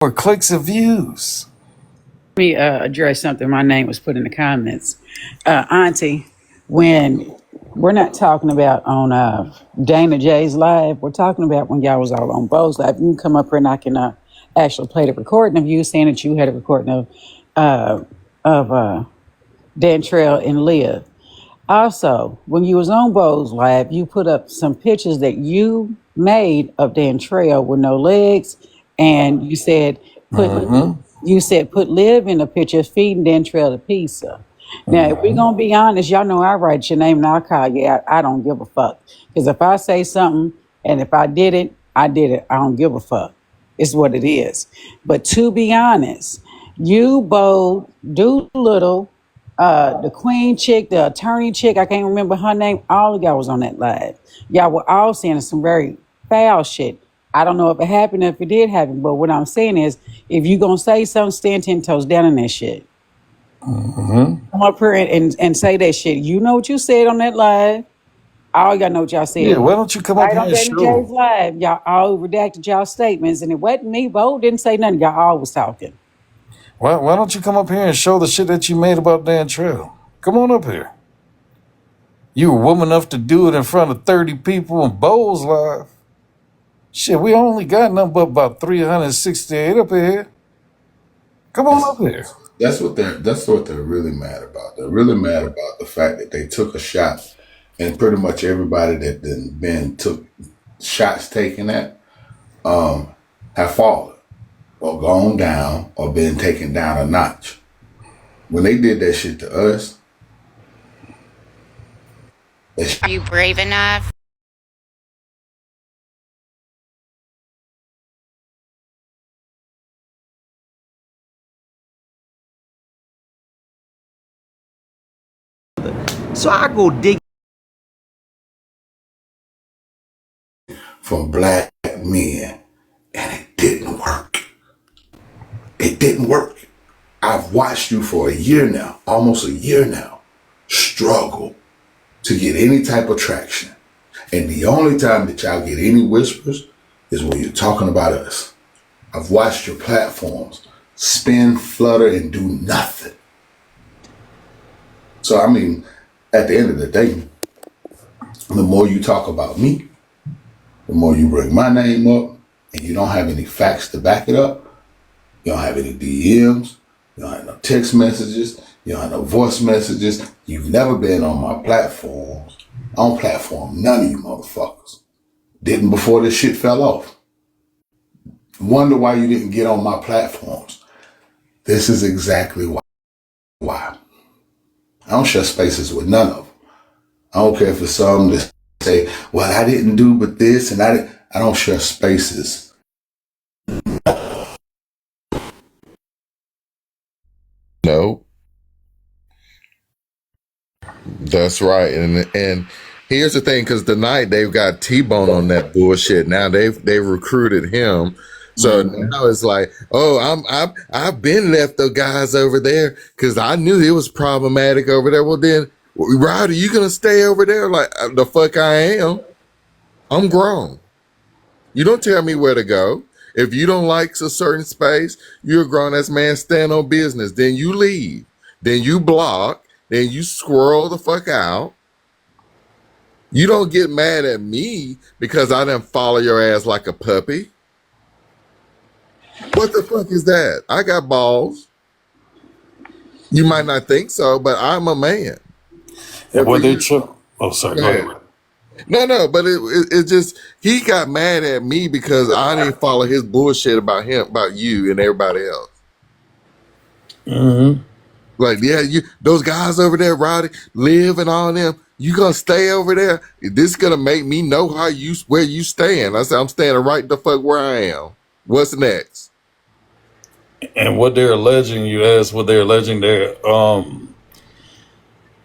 for clicks and views. Let me address something my name was put in the comments. Auntie, when we're not talking about on Dana J's live, we're talking about when y'all was all on Bo's live. You can come up here and I can actually play the recording of you saying that you had a recording of Dan Trail and Leah. Also, when you was on Bo's live, you put up some pictures that you made of Dan Trail with no legs, and you said put put Liv in a picture feeding Dan Trail the pizza. Now, if we're gonna be honest, y'all know I write your name and I'll call you out. I don't give a fuck. Because if I say something and if I did it, I did it. I don't give a fuck. It's what it is. But to be honest, you, Bo, Doolittle, the queen chick, the attorney chick, I can't remember her name. All of y'all was on that live. Y'all were all saying some very foul shit. I don't know if it happened, if it did happen, but what I'm saying is, if you gonna say something, stand 10 toes down in that shit. Come up here and say that shit. You know what you said on that live. All y'all know what y'all said. Yeah, why don't you come up Right here on and Danny J's show? live, y'all all redacted y'all statements, and it wasn't me. Bo didn't say nothing. Y'all all was talking. Why don't you come up here and show the shit that you made about Dan Trail? Come on up here. You were woman enough to do it in front of 30 people in Bowls Live. Shit, we only got nothing but about 368 up here. Come on up here. That's what they're really mad about. They're really mad about the fact that they took a shot, and pretty much everybody that then been took shots taken at have fallen or gone down or been taken down a notch. When they did that shit to us, Are you brave enough? So I go dig from black men, and it didn't work. It didn't work. I've watched you for a year now, almost a year now, struggle to get any type of traction. And the only time that y'all get any whispers is when you're talking about us. I've watched your platforms spin, flutter, and do nothing. So, I mean, at the end of the day, the more you talk about me, the more you bring my name up, and you don't have any facts to back it up, you don't have any DMs, you don't have no text messages, you don't have no voice messages, you've never been on my platforms. I don't platform none of you motherfuckers. Didn't before this shit fell off. Wonder why you didn't get on my platforms. This is exactly why. I don't share spaces with none of them. I don't care if it's some that say, well, I didn't do but this, and I don't share spaces. No, that's right. And here's the thing, because tonight they've got T-Bone on that bullshit. Now they've recruited him. So now it's like, oh, I've been left the guys over there because I knew it was problematic over there. Well then, Rowdy, you gonna stay over there? Like the fuck I am. I'm grown. You don't tell me where to go. If you don't like a certain space, you're a grown ass man, stand on business. Then you leave. Then you block. Then you squirrel the fuck out. You don't get mad at me because I didn't follow your ass like a puppy. What the fuck is that? I got balls. You might not think so, but I'm a man. Well, they Oh, sorry. Go ahead. No, but it just, he got mad at me because I didn't follow his bullshit about him, about you and everybody else. Like, yeah, those guys over there, Rowdy, Liv and all them, you gonna stay over there? This gonna make me know where you stand. I said, I'm standing right the fuck where I am. What's next? And what they're alleging, you asked what they're alleging, they're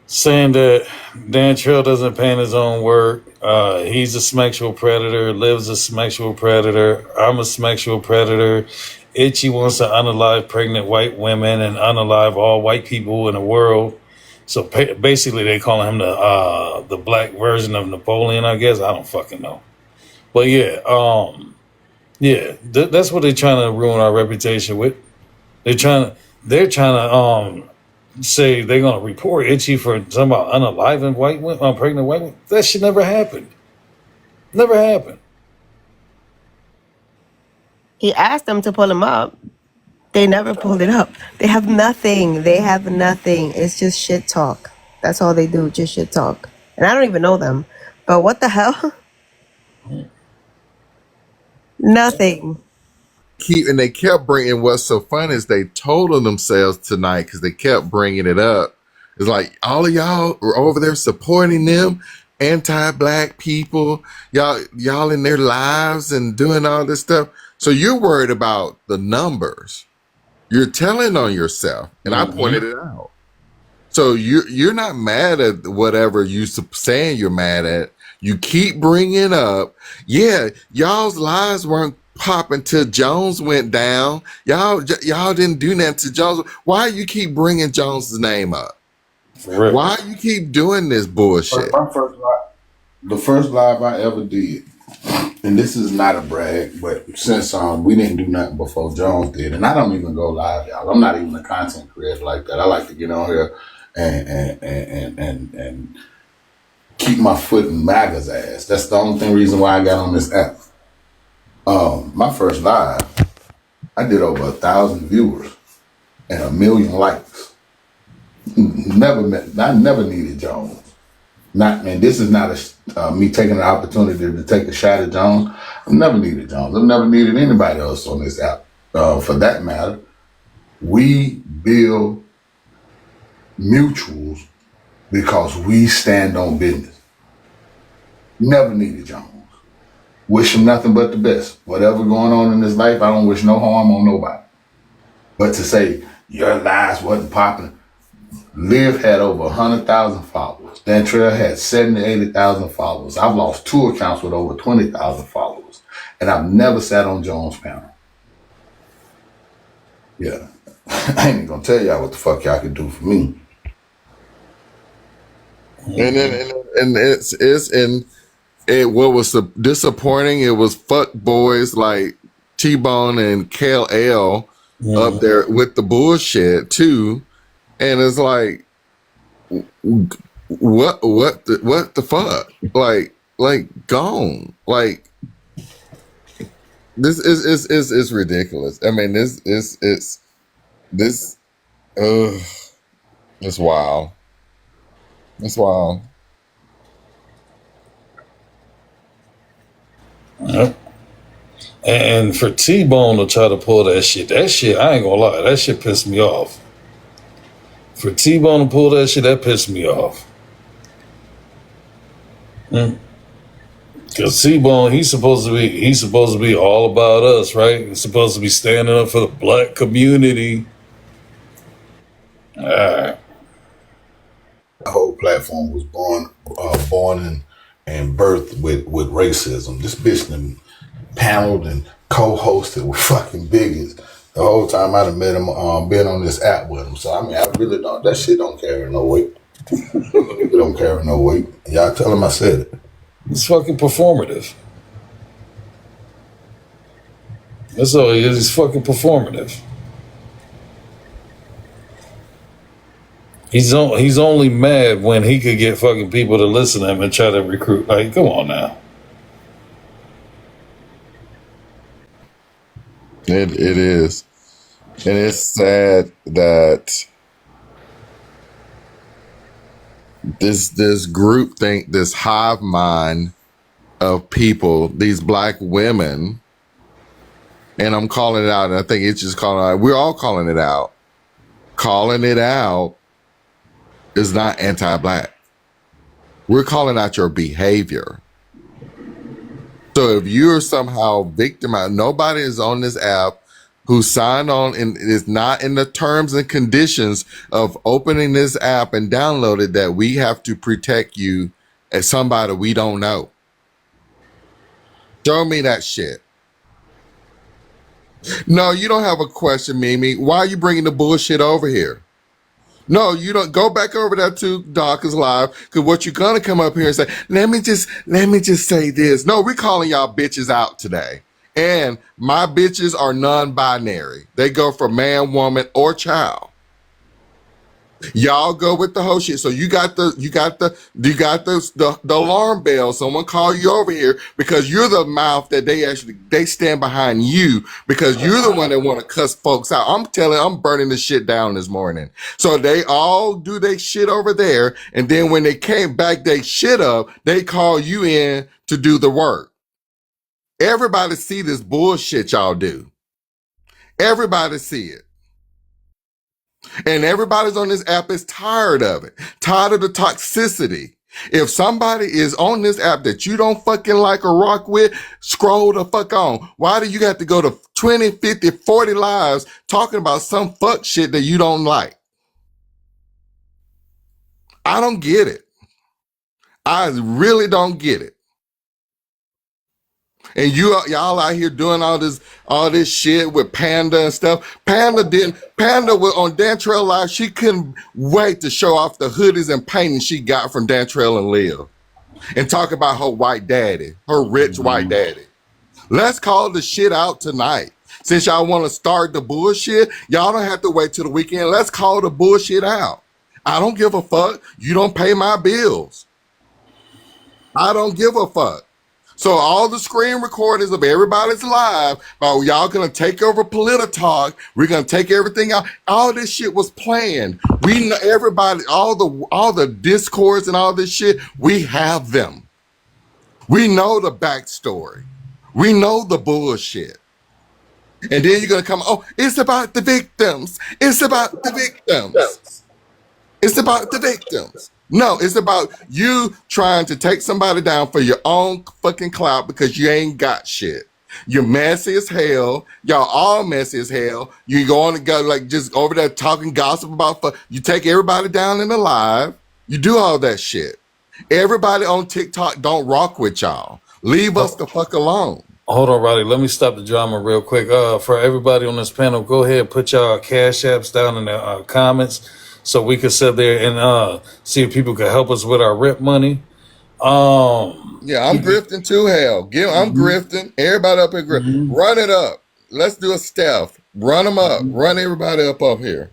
saying that Dan Trail doesn't paint his own work. He's a sexual predator, Liv's a sexual predator, I'm a sexual predator. Itchy wants to unalive pregnant white women and unalive all white people in the world. So basically, they calling him the black version of Napoleon, I guess. I don't fucking know. But yeah, Yeah, that's what they're trying to ruin our reputation with. They're trying to say they're gonna report Itchy for something about unaliving white women, pregnant white women. That shit never happened. Never happened. He asked them to pull him up. They never pulled it up. They have nothing. They have nothing. It's just shit talk. That's all they do, just shit talk. And I don't even know them. But what the hell? Nothing. And they kept bringing. What's so funny is they told on themselves tonight because they kept bringing it up. It's like all of y'all were over there supporting them, anti-black people. Y'all in their lives and doing all this stuff. So you're worried about the numbers. You're telling on yourself, and I pointed it out. So you're not mad at whatever you saying you're mad at. You keep bringing up, yeah, y'all's lives weren't popping till Jones went down. Y'all didn't do that to Jones. Why you keep bringing Jones's name up? For real. Why you keep doing this bullshit? The first live I ever did, and this is not a brag, but since we didn't do nothing before Jones did, and I don't even go live, y'all. I'm not even a content creator like that. I like to get on here and keep my foot in MAGA's ass. That's the only reason why I got on this app. My first live, I did over 1,000 viewers and 1 million likes. I never needed Jones. And this is not me taking an opportunity to take a shot at Jones. I've never needed Jones. I've never needed anybody else on this app. For that matter, we build mutuals because we stand on business. Never needed Jones. Wish him nothing but the best. Whatever going on in his life, I don't wish no harm on nobody. But to say your lives wasn't popping, Liv had over 100,000 followers. Dantrell had 70,000 to 80,000 followers. I've lost 2 accounts with over 20,000 followers. And I've never sat on Jones' panel. Yeah. I ain't gonna tell y'all what the fuck y'all can do for me. And what was disappointing, it was fuck boys like T-Bone and KL up there with the bullshit too. And it's like, what the fuck? Like gone. Like this is ridiculous. I mean, it's wild. It's wild. Yep. And for T-Bone to try to pull that shit, I ain't gonna lie, that shit pissed me off. For T-Bone to pull that shit, that pissed me off. Because T-Bone, he's supposed to be all about us, right? He's supposed to be standing up for the black community. All right. The whole platform was born and birthed with racism. This bitch done paneled and co-hosted with fucking bigots the whole time I done met him, been on this app with him. So I mean, I really don't. That shit don't carry no weight. It don't carry no weight. Y'all tell him I said it. It's fucking performative. That's all he is. He's fucking performative. He's only mad when he could get fucking people to listen to him and try to recruit. Like, come on now. It is. And it's sad that this group think, this hive mind of people, these black women, and I'm calling it out, and I think it's just calling it out. We're all calling it out. Calling it out is not anti-black. We're calling out your behavior. So if you're somehow victimized, nobody is on this app who signed on and is not in the terms and conditions of opening this app and downloaded that we have to protect you as somebody we don't know. Show me that shit. No, you don't have a question, Mimi. Why are you bringing the bullshit over here? No, you don't. Go back over there to Dawkins Live, because what you're gonna come up here and say, let me just say this. No, we're calling y'all bitches out today, And my bitches are non-binary. They go for man, woman, or child. Y'all go with the whole shit. So you got the alarm bell. Someone call you over here because you're the mouth that they stand behind you because you're the one that want to cuss folks out. I'm burning the shit down this morning. So they all do their shit over there, and then when they came back, they shit up. They call you in to do the work. Everybody see this bullshit y'all do. Everybody see it. And everybody's on this app is tired of it, tired of the toxicity. If somebody is on this app that you don't fucking like or rock with, scroll the fuck on. Why do you have to go to 20, 50, 40 lives talking about some fuck shit that you don't like? I don't get it. I really don't get it. And y'all out here doing all this shit with Panda and stuff. Panda was on Dantrell Live. She couldn't wait to show off the hoodies and paintings she got from Dantrell and Liv and talk about her white daddy, her rich white daddy. Let's call the shit out tonight. Since y'all want to start the bullshit, y'all don't have to wait till the weekend. Let's call the bullshit out. I don't give a fuck. You don't pay my bills. I don't give a fuck. So all the screen recordings of everybody's live, y'all gonna take over Polititalk. We're gonna take everything out. All this shit was planned. We know everybody, all the discords and all this shit. We have them. We know the backstory. We know the bullshit. And then you're gonna come. Oh, it's about the victims. It's about the victims. It's about the victims. No, it's about you trying to take somebody down for your own fucking clout because you ain't got shit. You're messy as hell. Y'all all messy as hell. You go on and go like just over there talking gossip about you take everybody down in the live. You do all that shit. Everybody on TikTok don't rock with y'all. Leave us the fuck alone. Hold on, Roddy. Let me stop the drama real quick. For everybody on this panel, go ahead, put y'all cash apps down in the comments so we can sit there and see if people can help us with our rent money. Yeah, I'm grifting too, hell. I'm grifting. Everybody up here grifting. Run it up. Let's do a stealth. Run them up. Run everybody up here.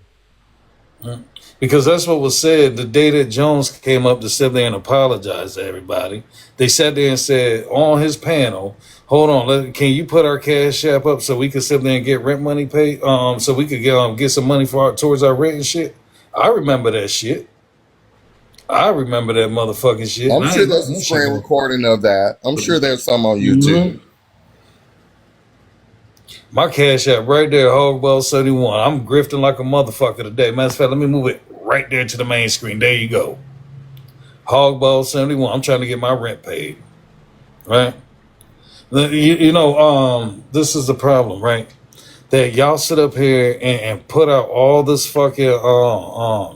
Because that's what was said the day that Jones came up to sit there and apologize to everybody. They sat there and said on his panel, hold on, can you put our cash app up so we can sit there and get rent money paid? So we could get some money towards our rent and shit. I remember that shit. I remember that motherfucking shit. I'm sure there's a screen recording of that. I'm sure there's some on YouTube. My cash app right there, Hogball 71. I'm grifting like a motherfucker today. Matter of fact, let me move it right there to the main screen. There you go. Hogball 71. I'm trying to get my rent paid. Right? This is the problem, right? That y'all sit up here and put out all this fucking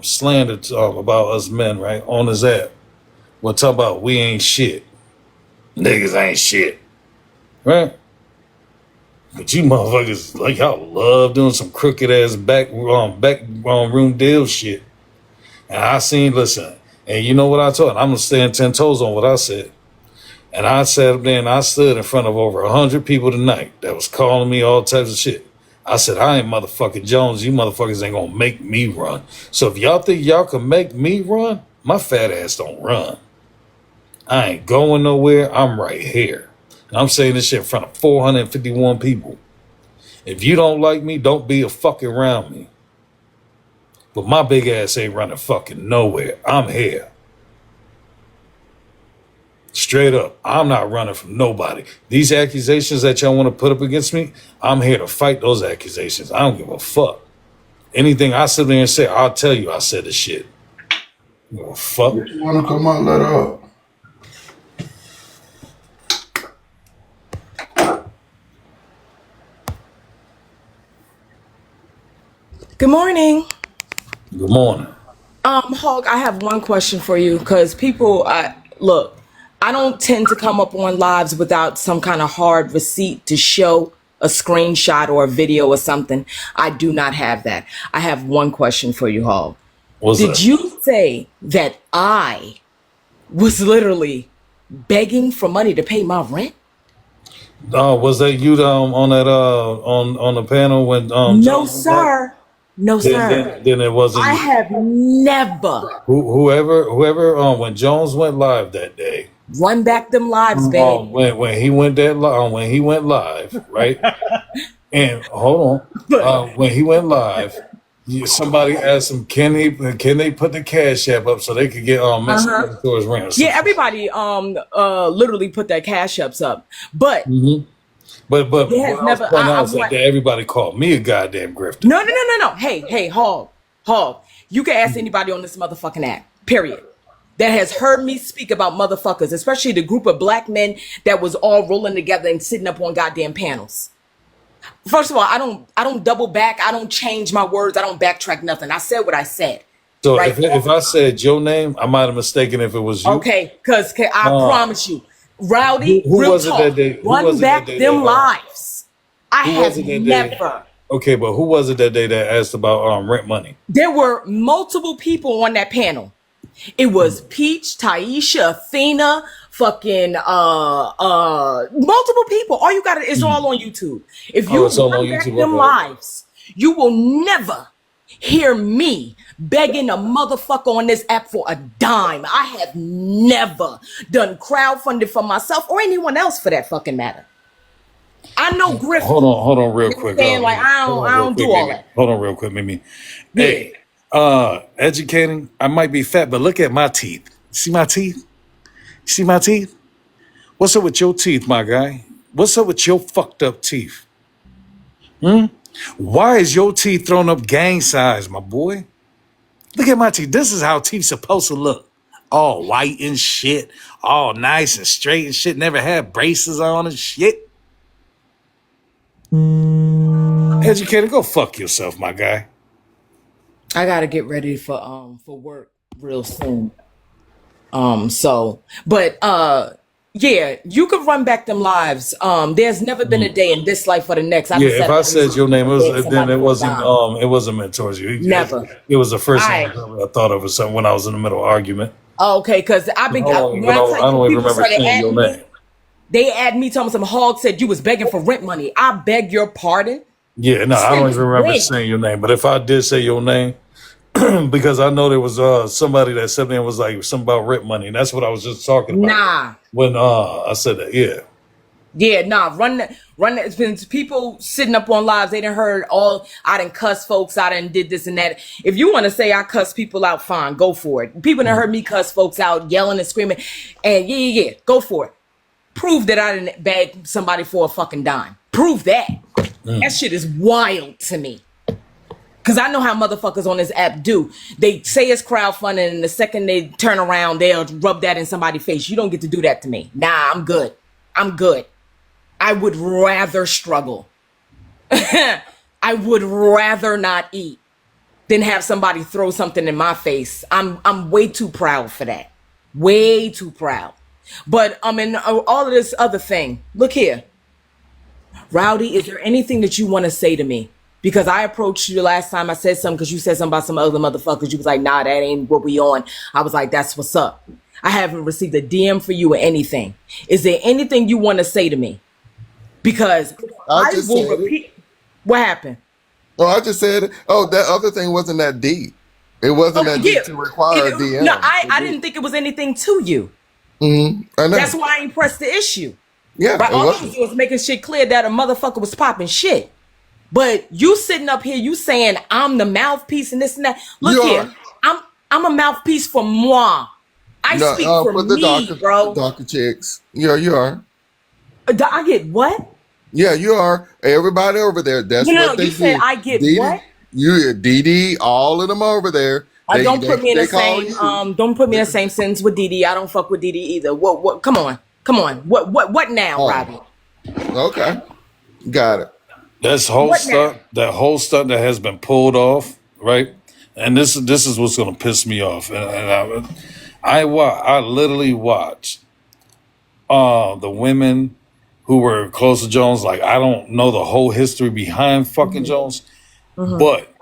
slander about us men, right, on this app. We'll talk about we ain't shit. Niggas ain't shit. Right? But you motherfuckers, like, y'all love doing some crooked ass back room deal shit. And listen, and you know what I told? I'm gonna stand 10 toes on what I said. And I sat up there and I stood in front of over 100 people tonight that was calling me all types of shit. I said, I ain't motherfucking Jones. You motherfuckers ain't gonna make me run. So if y'all think y'all can make me run, my fat ass don't run. I ain't going nowhere. I'm right here. And I'm saying this shit in front of 451 people. If you don't like me, don't be a fucking around me. But my big ass ain't running fucking nowhere. I'm here. Straight up, I'm not running from nobody. These accusations that y'all want to put up against me, I'm here to fight those accusations. I don't give a fuck. Anything I sit there and say, I'll tell you I said the shit. I don't give a fuck. If you want to come on, let her up. Good morning. Good morning. Hog, I have one question for you because look, I don't tend to come up on lives without some kind of hard receipt to show a screenshot or a video or something. I do not have that. I have one question for you, Hog. Did you say that I was literally begging for money to pay my rent? Was that you on that on the panel when No, Jones was like? sir. No, Then, sir. then it I wasn't have never whoever when Jones went live that day. run back them lives, babe. When he went when he went live, right? And hold on, when he went live, somebody asked him, can they put the cash app up so they could get Mexican towards rent? Yeah, everybody literally put their cash ups up. But But it what has I was never pointing out is I that everybody called me a goddamn grifter. no. Hey, Hog. You can ask anybody on this motherfucking app, period, that has heard me speak about motherfuckers, especially the group of black men that was all rolling together and sitting up on goddamn panels. First of all, I don't double back. I don't change my words. I don't backtrack nothing. I said what I said. So Right. if I said your name, I might have mistaken if it was you. Okay, because I Uh, promise you, Rowdy, who real was it talk, that day? Who run was it back that day them that, lives. I who have was it that day? never. Okay, but who was it that day that asked about rent money? There were multiple people on that panel. It was Peach, Taisha, Athena, fucking multiple people. All you got it's all on YouTube. If you It's all on run back YouTube. them Okay. lives, you will never hear me begging a motherfucker on this app for a dime. I have never done crowdfunding for myself or anyone else for that fucking matter. I know Griff. Hold on, real quick. Saying like I Hold on don't real do quick, all Mimi. that. Hold on, real quick, Mimi. Yeah. Hey, educating. I might be fat, but look at my teeth. See my teeth? See my teeth? What's up with your teeth, my guy? What's up with your fucked up teeth? Why is your teeth thrown up gang size, my boy? Look at my teeth. This is how teeth supposed to look. All white and shit. All nice and straight and shit. Never had braces on and shit. Educated, go fuck yourself, my guy. I gotta get ready for work real soon. Yeah, you could run back them lives. There's never been a day in this life or the next. Yeah, if I said your name, then it wasn't meant towards you. Never. It was the first thing Alright. I thought of or something when I was in the middle of argument. Okay, because I've been. I don't when tell even you, people remember started saying your adding me. name. They add me, telling me some hog said you was begging for rent money. I beg your pardon. Yeah, no, I don't even remember When? saying your name. But if I did say your name, because I know there was somebody that said there was like something about rent money, and that's what I was just talking about Nah. when I said that. Yeah. Yeah, nah, run that. It's been people sitting up on lives. They done heard all. I done cuss folks. I done did this and that. If you want to say I cuss people out, fine, go for it. People done heard me cuss folks out, yelling and screaming, and yeah, go for it. Prove that I didn't beg somebody for a fucking dime. Prove that. That shit is wild to me. Cause I know how motherfuckers on this app do. They say it's crowdfunding, and the second they turn around, they'll rub that in somebody's face. You don't get to do that to me. Nah, I'm good. I would rather struggle. I would rather not eat than have somebody throw something in my face. I'm way too proud for that. Way too proud. But in all of this other thing, look here. Rowdy, is there anything that you want to say to me? Because I approached you the last time I said something because you said something about some other motherfuckers. You was like, nah, that ain't what we on. I was like, that's what's up. I haven't received a DM for you or anything. Is there anything you want to say to me? Because I just will said it. repeat. What happened? Oh, I just said, that other thing wasn't that deep. It wasn't that deep to require a DM. No, I didn't think it was anything to you. I know. That's why I ain't pressed the issue. Yeah, Right? it All I wasn't. was doing was making shit clear that a motherfucker was popping shit. But you sitting up here, you saying I'm the mouthpiece and this and that. Look You here, are. I'm a mouthpiece for moi. I No, speak for the me, bro. darker chicks. Yeah, you are. I get what? Yeah, you are. Everybody over there. That's No, what they you said do. I get Dee Dee, what? You, Dee, all of them over there. Don't put me in the call same. you. Don't put me in the same sentence with Dee Dee. I don't fuck with Dee Dee either. What? Come on. What now, Oh. Robbie? Okay, got it. That whole What now? stunt that has been pulled off, right? And this is what's gonna piss me off. And I literally watched the women who were close to Jones. Like, I don't know the whole history behind fucking Jones, but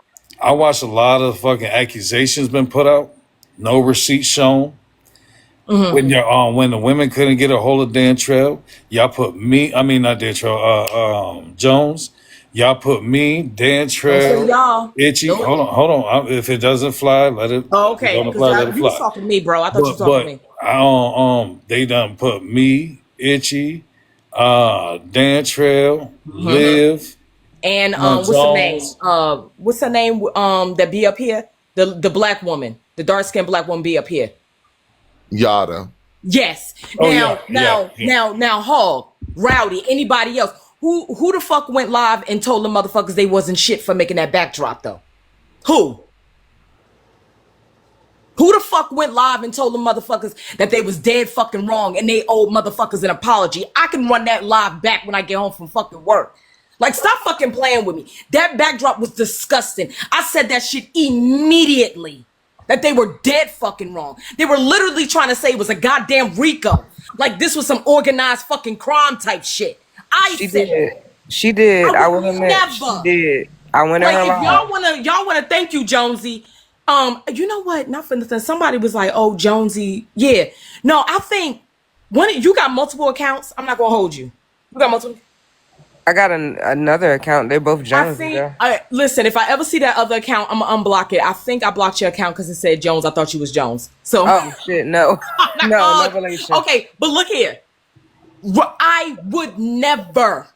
I watched a lot of fucking accusations been put out, no receipts shown, When the women couldn't get a hold of Dantrell, y'all put me. I mean, not Dantrell. Jones. Y'all put me, Don't say Dantrell, y'all. Itchy. Nope. Hold on. If it doesn't fly, let it. Oh, If it okay. don't fly, let it Because you was fly. talking to me, bro. I thought you was But talking to me. they done put me, Itchy, Dantrell, Liv, And what's her name? Jones. What's her name? That be up here? The black woman, the dark skinned black woman be up here. Yada. Yes. Oh, yeah. Now, Hog, Rowdy, anybody else? Who the fuck went live and told the motherfuckers they wasn't shit for making that backdrop though? Who? Who the fuck went live and told the motherfuckers that they was dead fucking wrong and they owed motherfuckers an apology? I can run that live back when I get home from fucking work. Like, stop fucking playing with me. That backdrop was disgusting. I said that shit immediately. That they were dead fucking wrong. They were literally trying to say it was a goddamn RICO. Like this was some organized fucking crime type shit. She said did. She did. I I would will admit, she never. did. I went in Like, her if live. y'all wanna thank you, Jonesy. You know what? Not for nothing. Somebody was like, "Oh, Jonesy, yeah." No, I think you got multiple accounts. I'm not gonna hold you. You got multiple. I got another account. They're both I Jones. think. Listen, if I ever see that other account, I'm gonna unblock it. I think I blocked your account because it said Jones. I thought you was Jones. So. Oh shit, no, no relation. Okay, but look here. I would never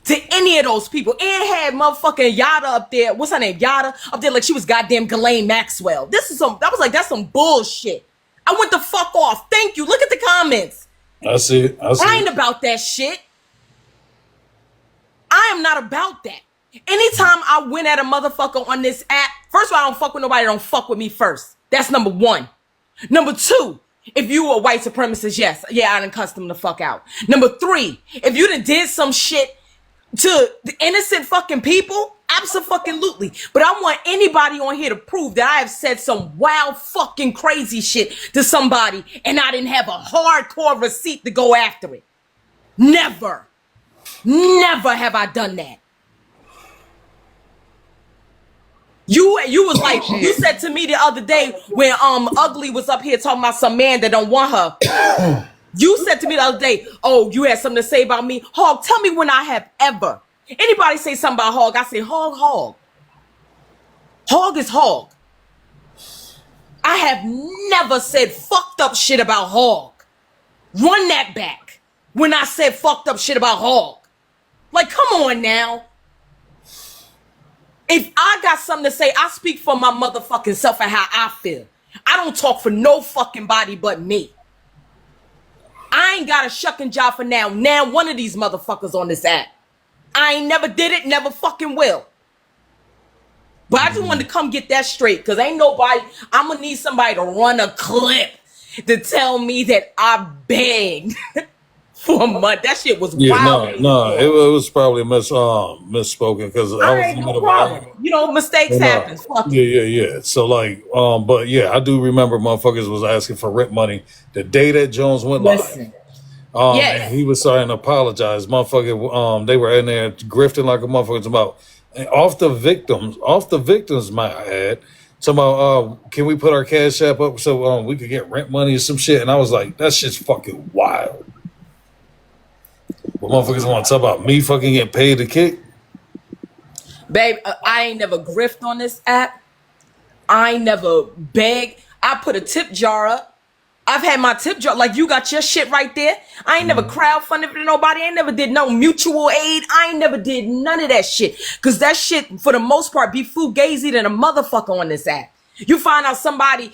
to any of those people. And had motherfucking Yada up there. What's her name? Yada up there like she was goddamn Ghislaine Maxwell. That's some bullshit. I went the fuck off. Thank you. Look at the comments. I see it. I ain't about that shit. I am not about that. Anytime I win at a motherfucker on this app, first of all, I don't fuck with nobody that don't fuck with me first. That's number one. Number two, if you a white supremacist, yes. Yeah, I done cussed them the fuck out. Number three, if you done did some shit to the innocent fucking people, absolutely. But I want anybody on here to prove that I have said some wild fucking crazy shit to somebody and I didn't have a hardcore receipt to go after it. Never. Never have I done that. You was like, you said to me the other day when Ugly was up here talking about some man that don't want her. You said to me the other day, oh, you had something to say about me. Hog, tell me when I have ever. Anybody say something about Hog, I say, Hog. Hog is Hog. I have never said fucked up shit about Hog. Run that back when I said fucked up shit about Hog. Like, come on now. If I got something to say, I speak for my motherfucking self and how I feel. I don't talk for no fucking body but me. I ain't got a shucking job for now one of these motherfuckers on this app. I ain't never did it, never fucking will. But I just wanted to come get that straight because ain't nobody, I'm going to need somebody to run a clip to tell me that I begged for a month. That shit was wild. It was probably misspoken because I was ain't no problem. You know, mistakes happen. Fuck it. Yeah. So like, but yeah, I do remember motherfuckers was asking for rent money the day that Jones went live. Listen. Yes. And he was starting to apologize. Motherfucker, they were in there grifting like a motherfucker about off the victims might add. About can we put our cash app up so we could get rent money or some shit? And I was like, that shit's fucking wild. But motherfuckers want to talk about me fucking getting paid to kick? Babe, I ain't never grift on this app. I ain't never begged. I put a tip jar up. I've had my tip jar, like you got your shit right there. I ain't never crowdfunded for nobody. I ain't never did no mutual aid. I ain't never did none of that shit. Cause that shit, for the most part, be fugazi than a motherfucker on this app. You find out somebody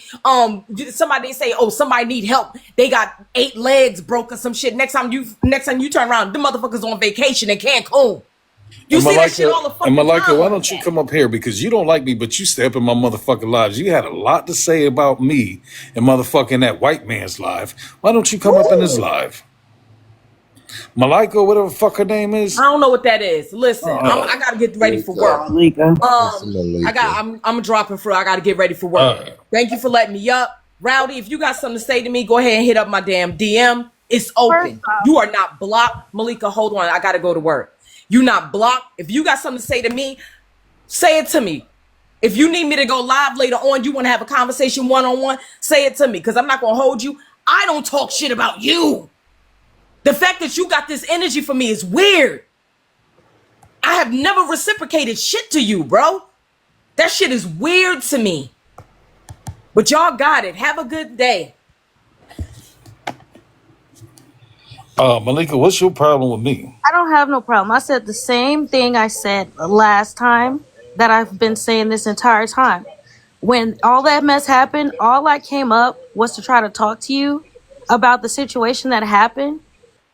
say, oh, somebody need help. They got 8 legs broke or some shit. Next time you turn around, the motherfuckers on vacation in Cancun. You see that shit all the fucking time. Malika, why don't you come up here? Because you don't like me, but you step in my motherfucking lives. You had a lot to say about me and motherfucking that white man's live. Why don't you come up in his live? Malika, whatever the fuck her name is. I don't know what that is. Listen, I gotta get ready for work. I'm dropping for. I gotta get ready for work. Thank you for letting me up, Rowdy. If you got something to say to me, go ahead and hit up my damn DM. It's open. You are not blocked, Malika. Hold on, I gotta go to work. You not blocked. If you got something to say to me, say it to me. If you need me to go live later on, you want to have a conversation one-on-one, say it to me. Because I'm not going to hold you. I don't talk shit about you. The fact that you got this energy for me is weird. I have never reciprocated shit to you, bro. That shit is weird to me. But y'all got it. Have a good day. Malika, what's your problem with me? I don't have no problem. I said the same thing I said last time that I've been saying this entire time. When all that mess happened, all I came up was to try to talk to you about the situation that happened.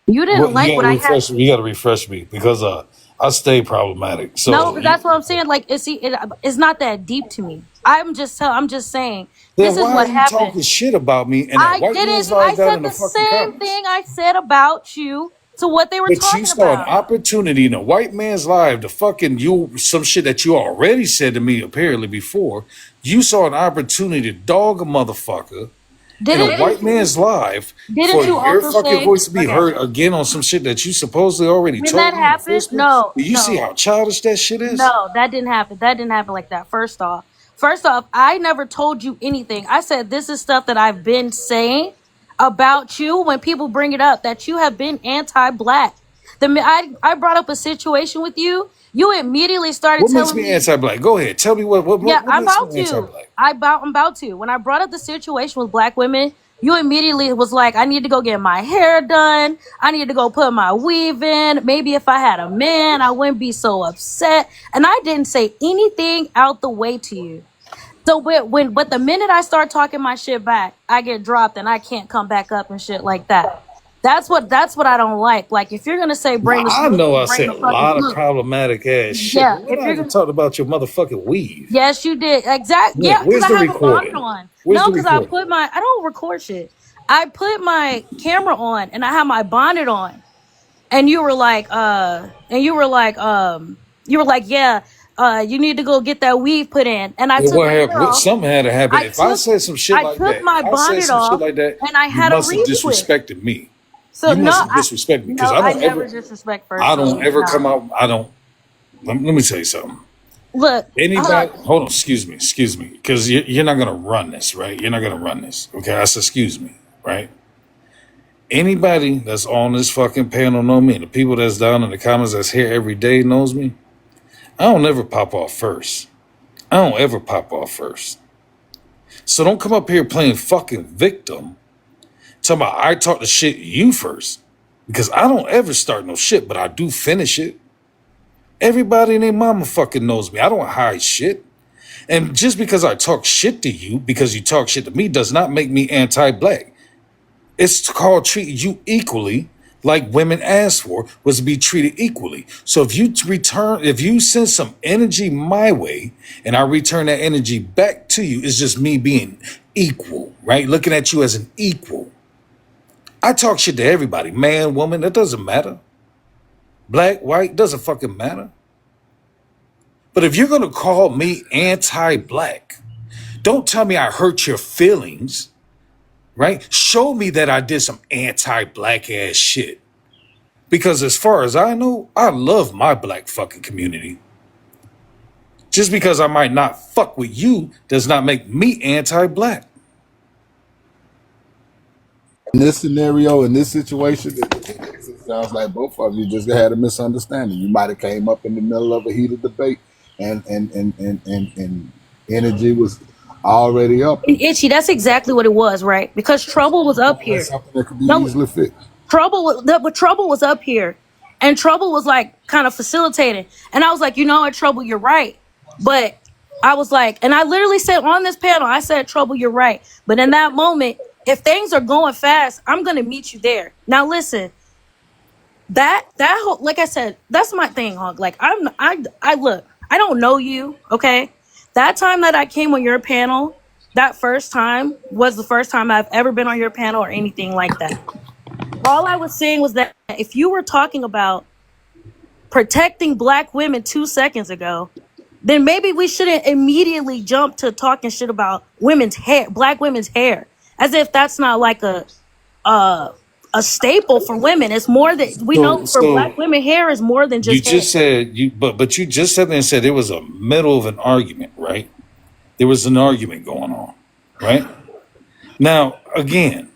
You didn't Well, like what I had. you gotta refresh me because I stay problematic. No, So but that's what I'm saying. Like, it's not that deep to me. I'm just saying then this is why what are you happened. talking shit about me and I that white man's didn't. I life out in said the the fucking same comments? thing I said about you to what they were But you talking saw an about. opportunity in a white man's life to fucking you some shit that you already said to me apparently before. You saw an opportunity to dog a motherfucker in a white man's life for Didn't you your also fucking say, voice to be okay, heard again on some shit that you supposedly already when told that me in the happened? first place? No, Do you see no. how childish that shit is? No, that didn't happen. That didn't happen like that. First off, I never told you anything. I said this is stuff that I've been saying about you when people bring it up that you have been anti-black. I brought up a situation with you. You immediately started What makes telling me me, anti-black? Go ahead, tell me what yeah, I'm makes about me to. anti-black? I'm about to. When I brought up the situation with black women, you immediately was like, I need to go get my hair done. I need to go put my weave in. Maybe if I had a man, I wouldn't be so upset. And I didn't say anything out the way to you. So but the minute I start talking my shit back, I get dropped and I can't come back up and shit like that. That's what I don't like. Like, if you're gonna say Now, bring the I smoke, know I bring said the a fucking lot of smoke. problematic ass shit, Yeah, but when if I you're ever gonna, talked about your motherfucking weave? yes, you did. Exactly. When? Yeah, because Where's I the have a bonnet recording? on. Where's No, the because I recording? I don't record shit. I put my camera on and I have my bonnet on. And you were like, yeah, you need to go get that weave put in. And I Well, took what my happened? hair off. Something had to happen. I If I took said some shit I like took that, if my I said bonnet some shit off like that, and I you had a must have wreath with. disrespected me. So You no, must have disrespected me because I never disrespect first I don't lady. ever No. come out. I don't. Let me tell you something. Look, Anybody, hold on, excuse me, because you're not gonna run this, right? You're not gonna run this, okay? I said, excuse me, right? Anybody that's on this fucking panel know me. The people that's down in the comments that's here every day knows me. I don't ever pop off first. I don't ever pop off first. So don't come up here playing fucking victim. Talking about I talk the shit you first. Because I don't ever start no shit, but I do finish it. Everybody and their mama fucking knows me. I don't hide shit. And just because I talk shit to you, because you talk shit to me, does not make me anti-black. It's called treating you equally, like women asked for, was to be treated equally. So if you send some energy my way, and I return that energy back to you, it's just me being equal, right? Looking at you as an equal. I talk shit to everybody, man, woman, that doesn't matter. Black, white, doesn't fucking matter. But if you're gonna call me anti-black, don't tell me I hurt your feelings, right? Show me that I did some anti-black ass shit. Because as far as I know, I love my black fucking community. Just because I might not fuck with you does not make me anti-black. In this scenario, in this situation, it sounds like both of you just had a misunderstanding. You might have came up in the middle of a heated debate, and energy was already up. and Itchy, that's exactly what it was, right? Because Trouble was up That's here. something that could be No, easily fixed. Trouble was up here, and Trouble was like kind of facilitating. And I was like, you know what, Trouble, you're right. But I was like, and I literally said on this panel, I said, Trouble, you're right. But in that moment, if things are going fast, I'm gonna meet you there. Now listen, that whole, like I said, that's my thing, Hog. Like I look, I don't know you, okay? That time that I came on your panel, that first time was the first time I've ever been on your panel or anything like that. All I was saying was that if you were talking about protecting black women 2 seconds ago, then maybe we shouldn't immediately jump to talking shit about women's hair, black women's hair, as if that's not like a staple for women. It's more than we know for black women, hair is more than You just hair. just said but you just sat there and said there was a middle of an argument, right? There was an argument going on, right? Now, again,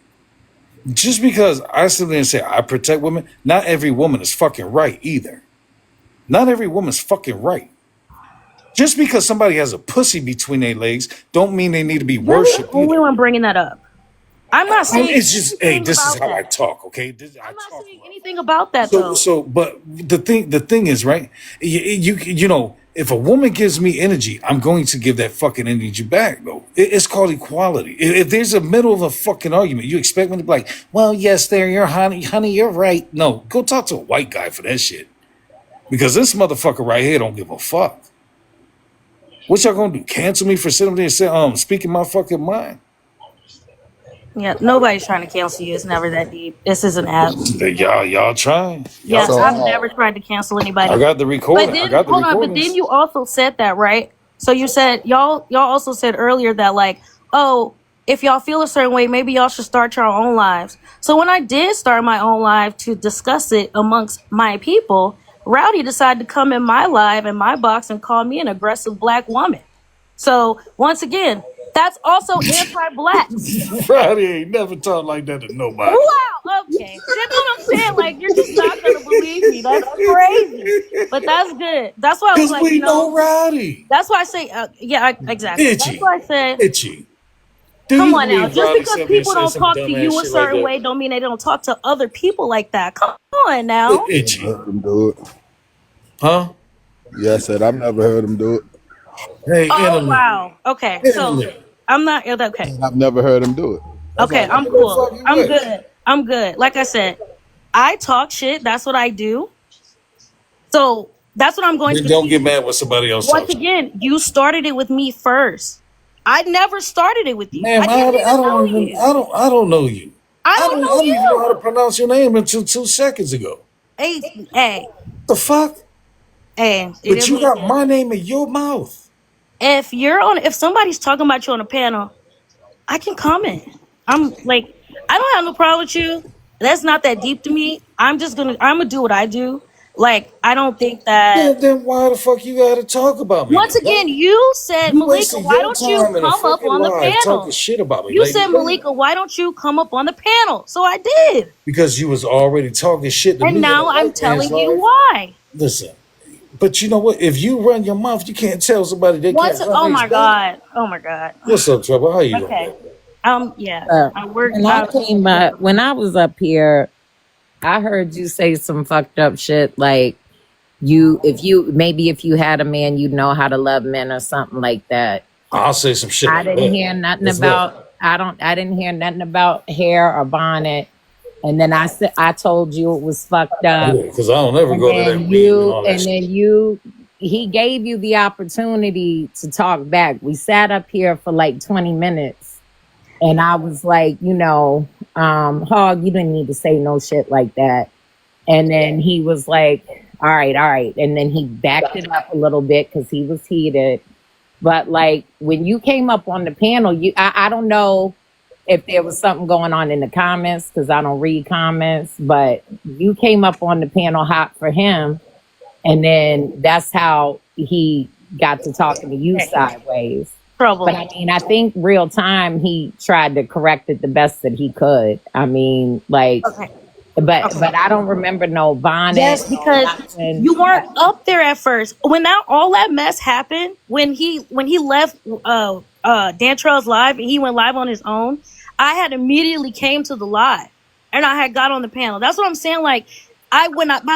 Just because I sit there and say I protect women, not every woman is fucking right either. Not every woman's fucking right. Just because somebody has a pussy between their legs, don't mean they need to be You're the worshipped only either. one bringing that up. I'm not saying It's just, hey, anything this is about how I that. talk, okay? I I'm not talk saying rough. anything about that So, though. but the thing is, right? You know, if a woman gives me energy, I'm going to give that fucking energy back, though. It's called equality. If there's a middle of a fucking argument, you expect me to be like, well, yes, there, you're honey, you're right. No, go talk to a white guy for that shit. Because this motherfucker right here don't give a fuck. What y'all gonna do? Cancel me for sitting there and say, speaking my fucking mind? Yeah, nobody's trying to cancel you. It's never that deep. This is an app. Y'all trying. Yes, So, I've never tried to cancel I anybody. got the recording. But I then got the hold on, but recordings. then you also said that, right? So you said y'all also said earlier that like, oh, if y'all feel a certain way, maybe y'all should start your own lives. So when I did start my own live to discuss it amongst my people, Rowdy decided to come in my live in my box and call me an aggressive black woman. So once again, that's also anti-black. Friday ain't never talked like that to nobody. Wow. Okay. That's what I'm saying. Like, you're just not gonna believe me. That's crazy. But that's good. That's why I was Because like, we know Rowdy. That's why I say, exactly. That's Itchy. why I said, Itchy. Do come you on now. believe Just Rowdy because sat there and people said don't some talk to dumbass you a shit like certain that? way, don't mean they don't talk to other people like that. Come on now. Itchy. Heard him do it. Huh? Yeah, I said I've never heard him do it. Hey, Oh internet. wow. Okay. So Internet. I'm not okay. And I've never heard him do it. That's Okay, all. I'm Who the cool. fuck you I'm with? good. I'm good. Like I said, I talk shit. That's what I do. So that's what I'm going Then to don't get keep. mad when somebody else Once talks. again, you started it with me first. I never started it with you. Ma'am, I didn't even know you. I don't know you. I don't know I don't even know how to you. pronounce your name until 2 seconds ago. Hey, The fuck? it But is you what it got is. my name in your mouth. If somebody's talking about you on a panel, I can comment. I'm like, I don't have no problem with you. That's not that deep to me. I'm gonna do what I do. Like, I don't think that. Then why the fuck you gotta talk about me Once then? again, you said, You Malika, wasted why your don't you time in a come up fucking on the live talking panel? shit about me, You lady. said, Malika, why don't you come up on the panel? So I did. Because you was already talking shit to And me in a now I'm white man's telling you life. why. Listen, but you know what? If you run your mouth, you can't tell somebody they can't run Oh theirs my back. God. Oh my God. What's up, Trouble? How you doing, Okay. baby? Yeah. I work. When I was up here, I heard you say some fucked up shit like if you had a man, you'd know how to love men or something like that. I'll say some shit I like didn't that. hear nothing Let's about I didn't hear nothing about hair or bonnet. And then I told you it was fucked up. Yeah, because I don't ever And go to that then weed and all that shit. he gave you the opportunity to talk back. We sat up here for like 20 minutes and I was like, Hog, you didn't need to say no shit like that. And then he was like, all right. And then he backed it up a little bit because he was heated. But like when you came up on the panel, I don't know if there was something going on in the comments because I don't read comments, but you came up on the panel hot for him. And then that's how he got to talking to you sideways. Trouble. But I mean, I think real time he tried to correct it the best that he could. I mean, like, but I don't remember no bonnet. Yes, because you weren't up there at first. When all that mess happened, when he left Dantrell's live and he went live on his own, I had immediately came to the live and I had got on the panel. That's what I'm saying. Like, by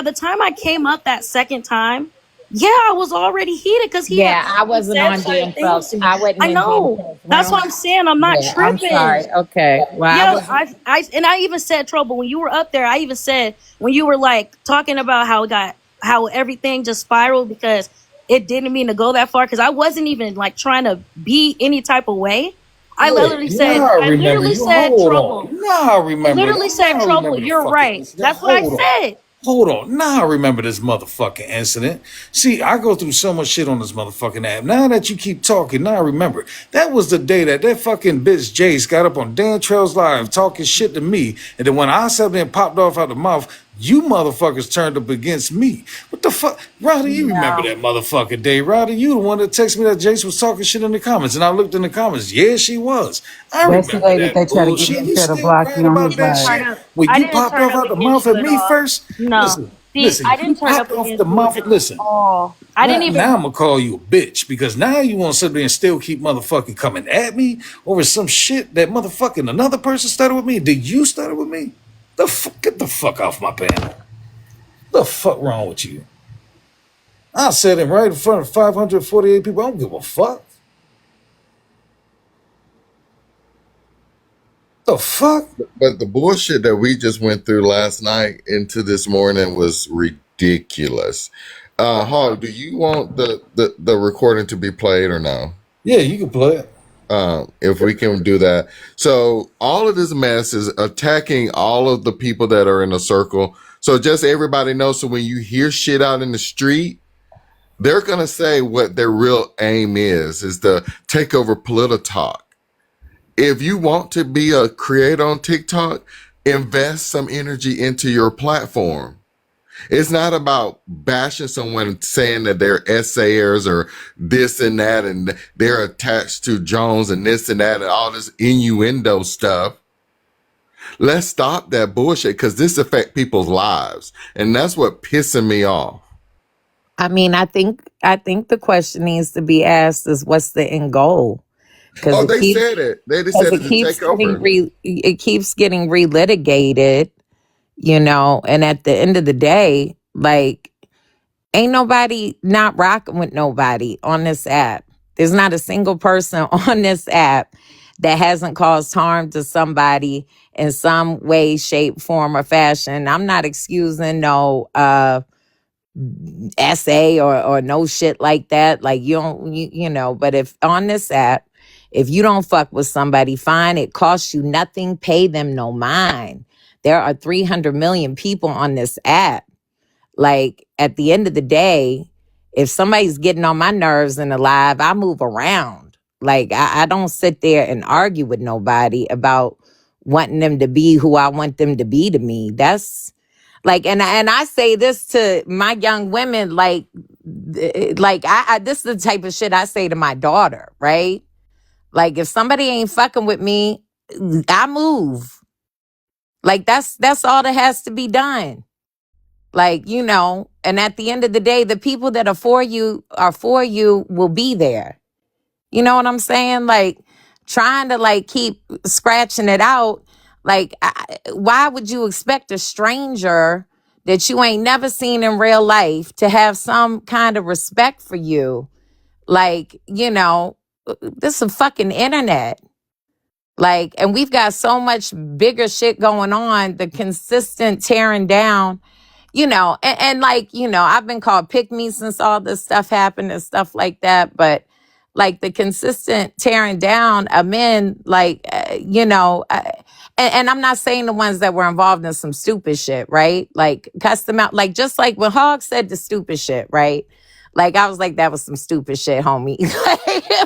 the time I came up that second time, I was already heated because I wasn't on Dantrell's. I know. That's what I'm saying. I'm not tripping. I'm sorry. Okay. Well, I even said, Trouble, when you were up there, I even said when you were like talking about how everything just spiraled because it didn't mean to go that far because I wasn't even like trying to be any type of way. I literally said, Trouble. Nah, I remember. I literally said, Trouble, you're right. That's what I said. Hold on. Now I remember this motherfucking incident. See, I go through so much shit on this motherfucking app. Now that you keep talking, now I remember. That was the day that fucking bitch Jace got up on Dantrell's live talking shit to me. And then when I sat there and popped off out the mouth, You motherfuckers turned up against me. What the fuck? Roddy, you remember that motherfucking day. Roddy, you the one that texted me that Jace was talking shit in the comments. And I looked in the comments. Yeah, she was. I That's the remember day that they that try to get bullshit. him You to still block you mad on about his that live. shit? Turn up. When I you didn't popped turn off up out the against mouth you at at me all. first, No. See, listen, I you didn't turn up popped off the against you mouth. at Listen, all. I didn't even. now I'm gonna call you a bitch because now you want to sit there and still keep motherfucking coming at me over some shit that motherfucking another person started with me. Did you start with me? Get the fuck off my panel. The fuck wrong with you? I said it right in front of 548 people. I don't give a fuck. The fuck? But the bullshit that we just went through last night into this morning was ridiculous. Hog, do you want the recording to be played or no? Yeah, you can play it. If we can do that. So all of this mess is attacking all of the people that are in a circle. So just everybody knows. So when you hear shit out in the street, they're going to say what their real aim is to take over Politalk. If you want to be a creator on TikTok, invest some energy into your platform. It's not about bashing someone saying that they're essayers or this and that, and they're attached to Jones and this and that and all this innuendo stuff. Let's stop that bullshit because this affects people's lives. And that's what pissing me off. I mean, I think the question needs to be asked is what's the end goal? Because Oh, they said it. They just said it to take over. it keeps getting relitigated, and at the end of the day, like, ain't nobody not rocking with nobody on this app. There's not a single person on this app that hasn't caused harm to somebody in some way, shape, form, or fashion. I'm not excusing no essay or no shit like that. Like, you don't, but if on this app, if you don't fuck with somebody, fine, it costs you nothing, pay them no mind. There are 300 million people on this app. Like, at the end of the day, if somebody's getting on my nerves in the live, I move around. Like, I don't sit there and argue with nobody about wanting them to be who I want them to be to me. That's like, and I say this to my young women, like I this is the type of shit I say to my daughter, right? Like, if somebody ain't fucking with me, I move. Like, that's all that has to be done. Like, and at the end of the day, the people that are for you will be there. You know what I'm saying? Like, trying to like keep scratching it out. Like, why would you expect a stranger that you ain't never seen in real life to have some kind of respect for you? Like, this is a fucking internet. Like, and we've got so much bigger shit going on, the consistent tearing down, and like, I've been called pick me since all this stuff happened and stuff like that. But like the consistent tearing down of men, like, and I'm not saying the ones that were involved in some stupid shit, right? Like, cuss them out. Like, just like when Hog said the stupid shit, right? Like, I was like, that was some stupid shit, homie.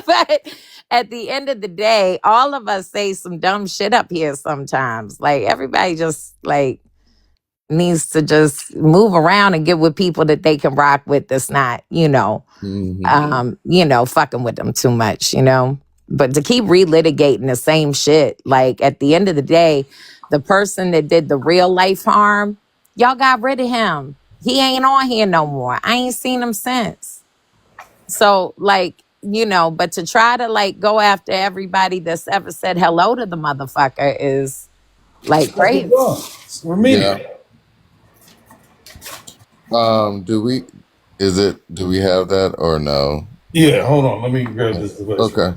But at the end of the day, all of us say some dumb shit up here sometimes. Like, everybody just, like, needs to just move around and get with people that they can rock with that's not, fucking with them too much, But to keep relitigating the same shit, like, at the end of the day, the person that did the real life harm, y'all got rid of him. He ain't on here no more. I ain't seen him since. So, like, but to try to, like, go after everybody that's ever said hello to the motherfucker is, like, crazy. Yeah. Do we have that or no? Yeah, hold on. Let me grab this device. Okay.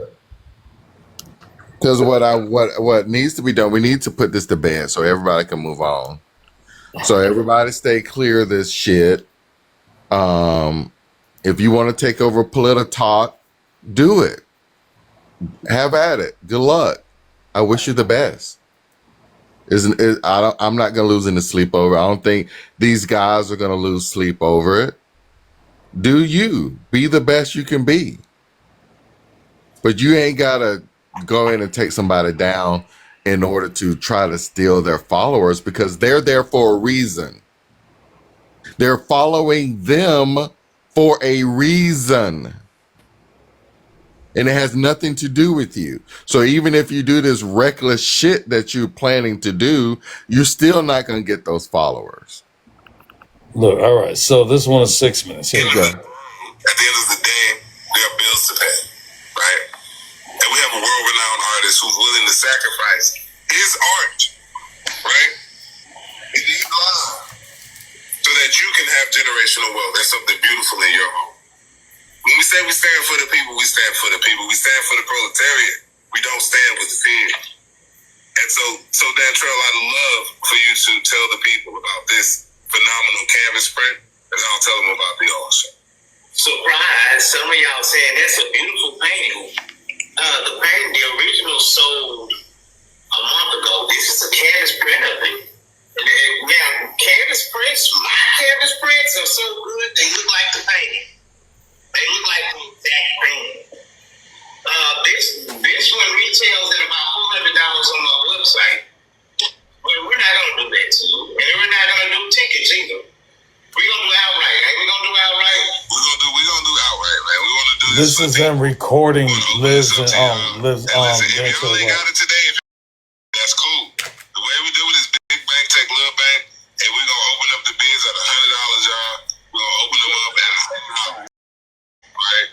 Because what needs to be done, we need to put this to bed so everybody can move on. So everybody stay clear of this shit. If you want to take over Politalk, do it. Have at it. Good luck. I wish you the best. I'm not gonna lose any sleep over it. I don't think these guys are gonna lose sleep over it. Do you be the best you can be? But you ain't gotta go in and take somebody down in order to try to steal their followers because they're there for a reason. They're following them for a reason. And it has nothing to do with you. So even if you do this reckless shit that you're planning to do, you're still not going to get those followers. Look, all right. So this one is 6 minutes. Here we go. At the end of the day, there are bills to pay, right? And we have a world-renowned artist who's willing to sacrifice his art, right? His love, so that you can have generational wealth. There's something beautiful in your home. When we say we stand for the people, we stand for the people. We stand for the proletariat. We don't stand with the fear. And so Dantrell, I'd love for you to tell the people about this phenomenal canvas print, and I'll tell them about the auction. Surprise! Some of y'all saying that's a beautiful painting. The painting, the original sold a month ago. This is a canvas print of it. Now, canvas prints, my canvas prints are so good, they look like the painting. They look like the exact painting. This one retails at about $400 on my website. But we're not going to do that to you. And we're not going to do tickets either. We're going to do outright. Ain't we going to do outright? We're gonna do outright, man. We want to do This is them recording Liz and If y'all ain't got it today, that's cool. The way we do it is big bank take little bank, and we're gonna open up the bids at $100, y'all. We're gonna open them up at $100. Right?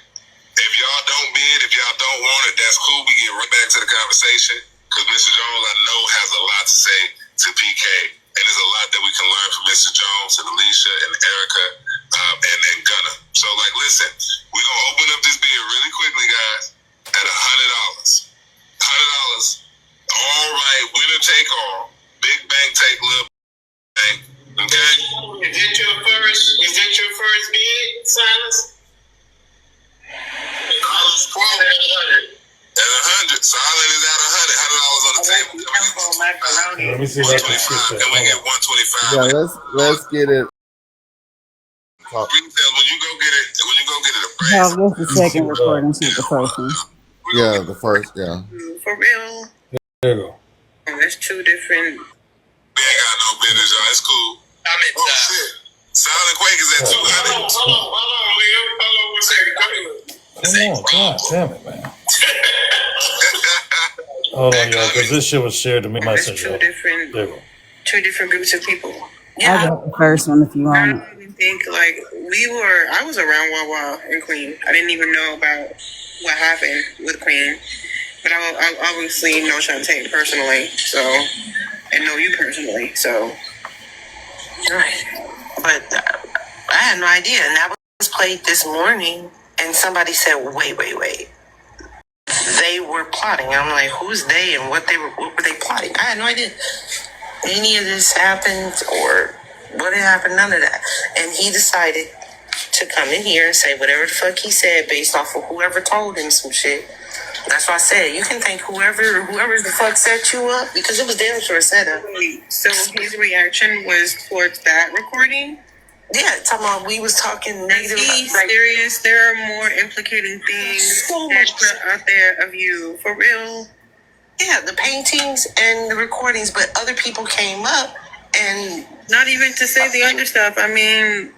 If y'all don't bid, if y'all don't want it, that's cool. We get right back to the conversation, because Mr. Jones, I know, has a lot to say to PK, and there's a lot that we can learn from Mr. Jones and Alicia and Erica and Gunner. So, like, listen, we're gonna open up this bid really quickly, guys, at $100. $100. All right, winner take all. Big bank take little bank. Okay. Is that your first bid, Silas? That's $100. Silent is at $100. $100 on the table. Let me see if I can switch that. Then we get $125. Yeah, let's get it. Retail, when you go get it, How was the second recording to the first one? Yeah, the first, yeah. For real? There you go. That's two different. We ain't got no business, y'all. It's cool. Shit. Silent Quake is at 200. Hold on, Leo. Hold on, 1 second. Come on, God damn it, man. Hold on, y'all, because this shit was shared to me myself. Two different. There you go. Two different groups of people. I got the first one if you I want it. don't even think I was around Wawa and Queen. I didn't even know about what happened with Queen, but I obviously know Shantae personally, and know you personally, so. Right, but I had no idea, and that was played this morning, and somebody said, wait. They were plotting. I'm like, who's they and what were they plotting? I had no idea. Any of this happened or what had happened, none of that. And he decided to come in here and say whatever the fuck he said based off of whoever told him some shit. That's why I said you can thank whoever the fuck set you up, because it was damn sure set up. So his reaction was towards that recording? Yeah, talking about we was talking negative. He's serious. There are more implicating things that put out there of you. For real. Yeah, the paintings and the recordings, but other people came up and not even to say the other stuff. I mean,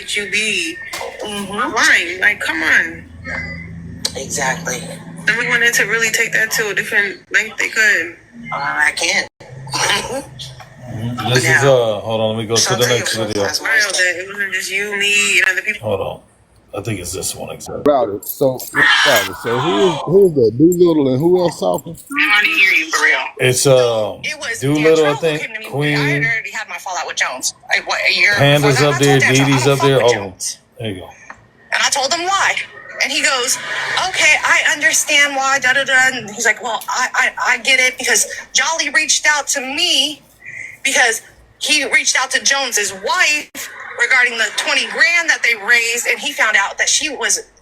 HUB line. Like, come on. Exactly. Then we wanted to really take that to a different length they could. I can't. This is hold on, let me go to the next video. That's wild that it wasn't just you, me, and other people. Hold on. I think it's this one exactly. Router. So who's that? Doolittle and who else talking? I didn't hear you for real. It's Doolittle, I think, Queen, I had already had my fallout with Jones. Panda's up there, Dee Dee's up there. Oh, there you go. And I told him why. And he goes, okay, I understand why, And he's like, well, I get it, because Jolly reached out to me because he reached out to Jones's wife regarding the 20 grand that they raised, and he found out that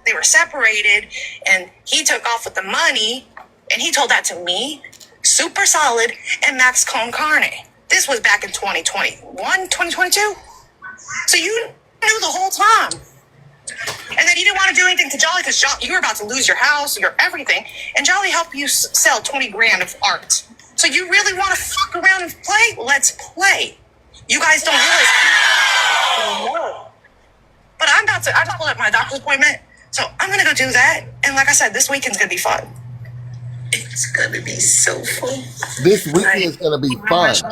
they were separated, and he took off with the money, and he told that to me, Super Solid, and Max Con Carne. This was back in 2021, 2022. So you knew the whole time. And then you didn't want to do anything to Jolly because you were about to lose your house, your everything, and Jolly helped you sell 20 grand of art. So you really want to fuck around and play? Let's play. You guys don't realize. No. But I'm about to, I just pulled up my doctor's appointment. So I'm going to go do that. And like I said, this weekend's going to be fun. It's going to be so fun. This weekend is gonna be fun. She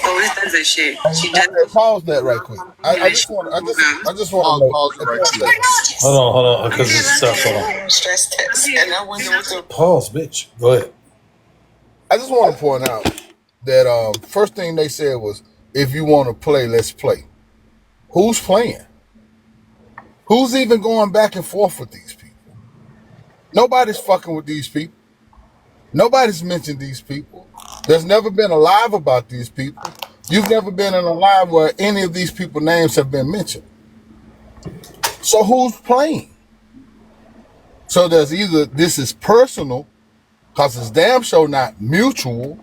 always does this shit. She does Pause that right quick. I just want to Pause it right quick. Hold on, because it's stuff. Hold on. stress test. And I wonder what the Pause, bitch. Go ahead. I just want to point out that first thing they said was, if you want to play, let's play. Who's playing? Who's even going back and forth with these people? Nobody's fucking with these people. Nobody's mentioned these people. There's never been a live about these people. You've never been in a live where any of these people's names have been mentioned. So who's playing? So there's either this is personal, because it's damn sure not mutual.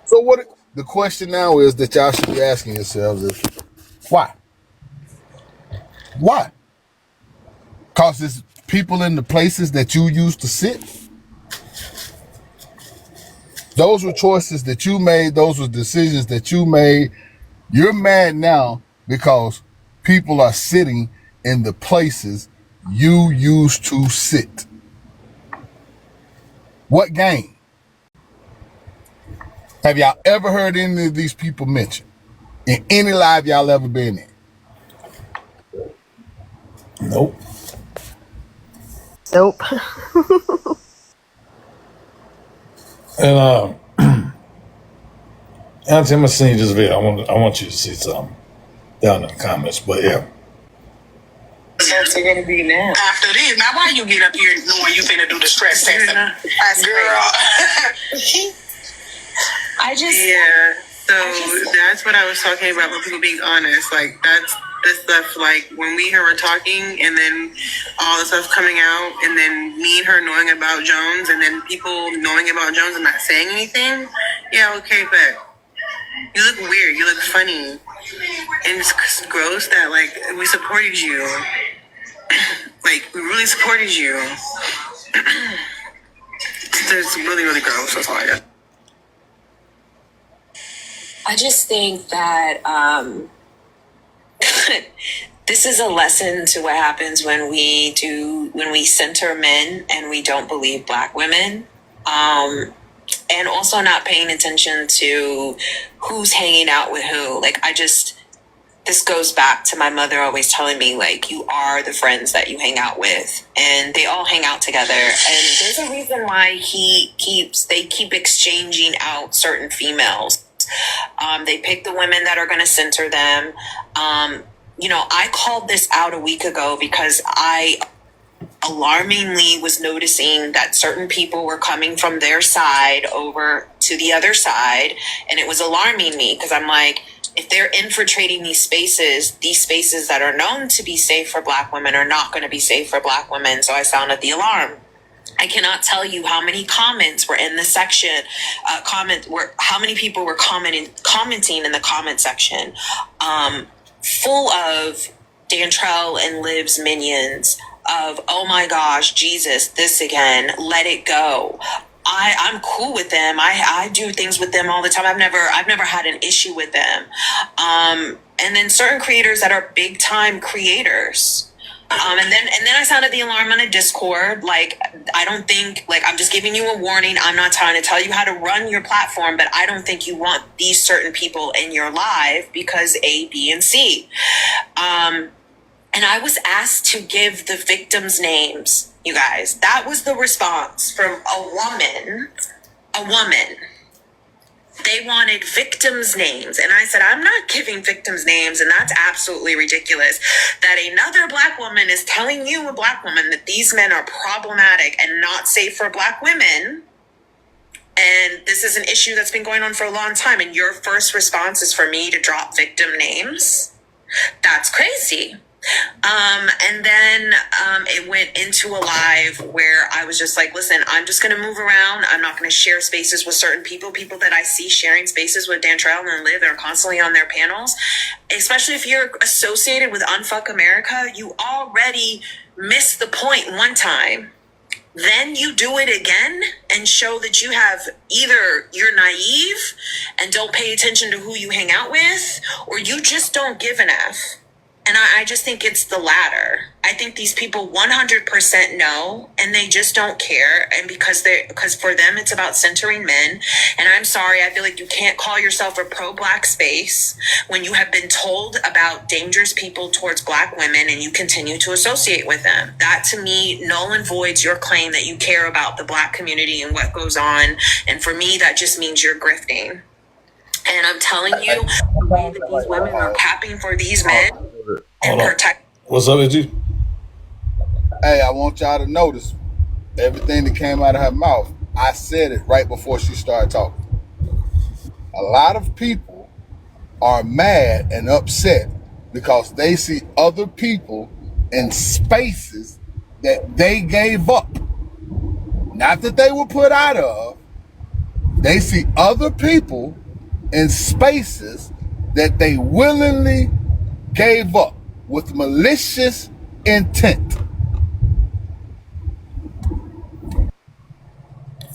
So what the question now is that y'all should be asking yourselves is, why? Why? Because it's people in the places that you used to sit. Those were choices that you made. Those were decisions that you made. You're mad now because people are sitting in the places you used to sit. What game? Have y'all ever heard any of these people mentioned in any live y'all ever been in? Nope. Nope. And Auntie, I'm gonna send you this video. I want you to see something down in the comments. But yeah. results are gonna be now. After this, now why you get up here knowing you finna do the stress test? Girl. So that's what I was talking about with people being honest. Like that's the stuff like when we hear her talking and then all the stuff coming out and then me and her knowing about Jones and then people knowing about Jones and not saying anything. Yeah, okay, but you look weird, you look funny. And it's gross that like we supported you. Like we really supported you. It's really, really gross. That's all I got. I just think that this is a lesson to what happens when we center men and we don't believe Black women. And also not paying attention to who's hanging out with who. Like, this goes back to my mother always telling me, like, you are the friends that you hang out with. And they all hang out together. And there's a reason why they keep exchanging out certain females. They pick the women that are going to center them. I called this out a week ago because I alarmingly was noticing that certain people were coming from their side over to the other side. And it was alarming me because I'm like, if they're infiltrating these spaces that are known to be safe for Black women are not going to be safe for Black women. So I sounded the alarm. I cannot tell you how many comments were in the section, how many people were commenting in the comment section, full of Dantrell and Liv's minions of, oh my gosh, Jesus, this again, let it go. I'm cool with them. I do things with them all the time. I've never had an issue with them. And then certain creators that are big time creators. And then I sounded the alarm on a Discord. Like, I don't think, like, I'm just giving you a warning. I'm not trying to tell you how to run your platform, but I don't think you want these certain people in your live because A, B, and C. And I was asked to give the victims' names, you guys. That was the response from a woman. They wanted victims' names. And I said, I'm not giving victims' names. And that's absolutely ridiculous that another Black woman is telling you, a Black woman, that these men are problematic and not safe for Black women. And this is an issue that's been going on for a long time. And your first response is for me to drop victim names? That's crazy. And then it went into a live where I was just like, listen, I'm just going to move around. I'm not going to share spaces with certain people that I see sharing spaces with Dantrell and Liv. They're constantly on their panels, especially if you're associated with Unfuck America. You already missed the point one time. Then you do it again and show that you have either you're naive and don't pay attention to who you hang out with, or you just don't give an F. And I just think it's the latter. I think these people 100% know, and they just don't care. And because for them, it's about centering men. And I'm sorry, I feel like you can't call yourself a pro-Black space when you have been told about dangerous people towards Black women and you continue to associate with them. That to me null and voids your claim that you care about the Black community and what goes on. And for me, that just means you're grifting. And I'm telling you, the way that these women are capping for these men and protect. What's up with you? Hey, I want y'all to notice everything that came out of her mouth. I said it right before she started talking. A lot of people are mad and upset because they see other people in spaces that they gave up. Not that they were put out of. They see other people in spaces that they willingly gave up with malicious intent.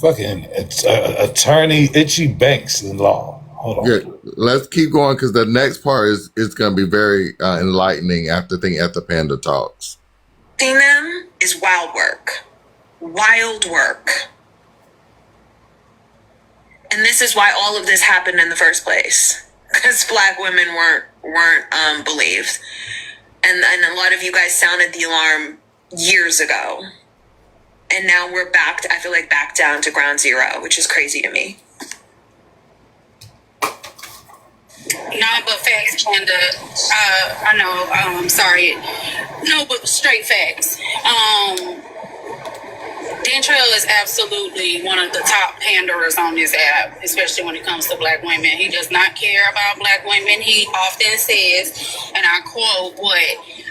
Fucking attorney Itchy Banks in law. Hold on. Yeah, let's keep going because the next part is going to be very enlightening after Panda talks. Seeing them is wild work. Wild work. And this is why all of this happened in the first place. Because Black women weren't believed. And a lot of you guys sounded the alarm years ago. And now we're back, I feel like back down to ground zero, which is crazy to me. Nah, but facts, Panda. I know, I'm sorry. No, but straight facts. Dantrell is absolutely one of the top panderers on this app, especially when it comes to Black women. He does not care about Black women. He often says, and I quote,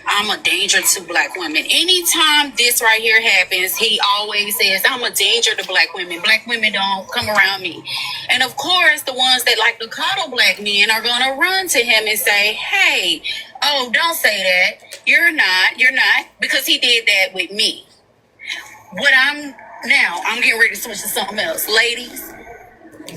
I'm a danger to Black women. Anytime this right here happens, he always says, I'm a danger to Black women. Black women don't come around me. And of course, the ones that like to cuddle Black men are going to run to him and say, hey, oh, don't say that. You're not, because he did that with me. I'm getting ready to switch to something else. Ladies,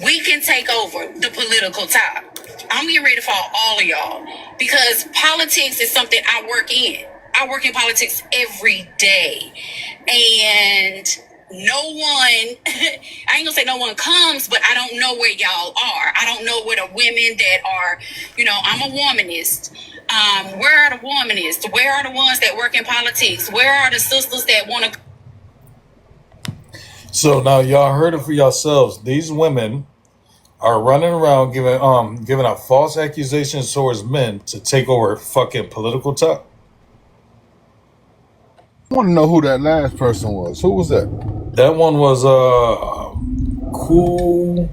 we can take over the political top. I'm getting ready to fall all of y'all because politics is something I work in. I work in politics every day. And no one, I ain't gonna say no one comes, but I don't know where y'all are. I don't know where the women that are, I'm a womanist. Where are the womanists? Where are the ones that work in politics? Where are the sisters that want to? So now y'all heard it for yourselves. These women are running around giving out false accusations towards men to take over fucking political talk. I want to know who that last person was. Who was that? That one was cool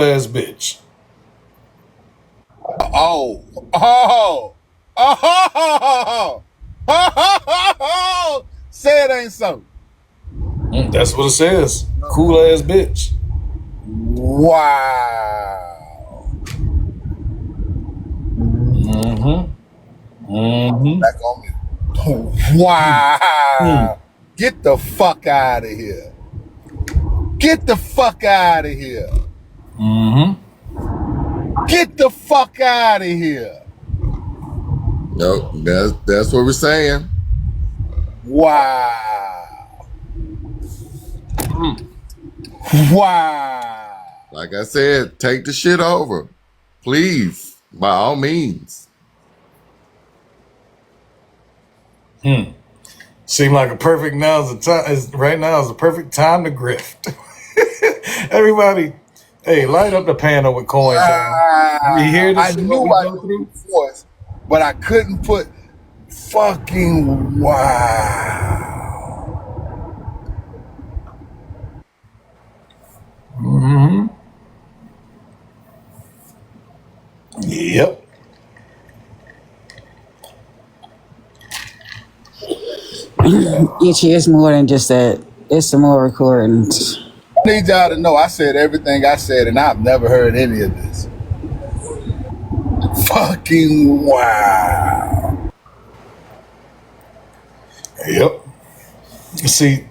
ass bitch. Say it ain't so. That's what it says. Cool ass bitch. Wow. Back on me. Wow. Get the fuck out of here. Get the fuck out of here. Get the fuck out of here. Nope, that's what we're saying. Wow. Wow. Like I said, take the shit over. Please, by all means. Seem like a perfect right now is the perfect time to grift. Everybody, hey, light up the panel with coins. You hear this? I knew I knew the voice, but I couldn't put fucking wow. Yep. Itchy, it's more than just that. It's some more recordings. I need y'all to know I said everything I said, and I've never heard any of this. Fucking wow. Yep. See,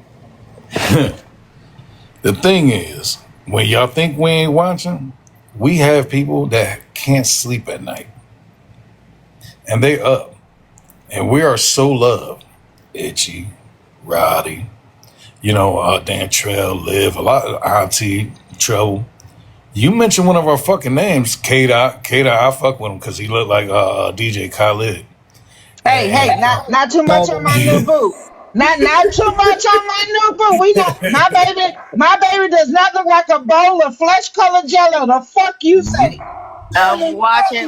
The thing is, when y'all think we ain't watching, we have people that can't sleep at night, and they up, and we are so loved. Itchy, Roddy, Dan Trail, Live, a lot of Auntie, Trouble. You mentioned one of our fucking names, K-Dot. K-Dot, I fuck with him because he looked like DJ Khaled. Hey, not too much on my new boo. Not too much on my new boo. We got my baby does not look like a bowl of flesh colored jello. The fuck you say? Watch it,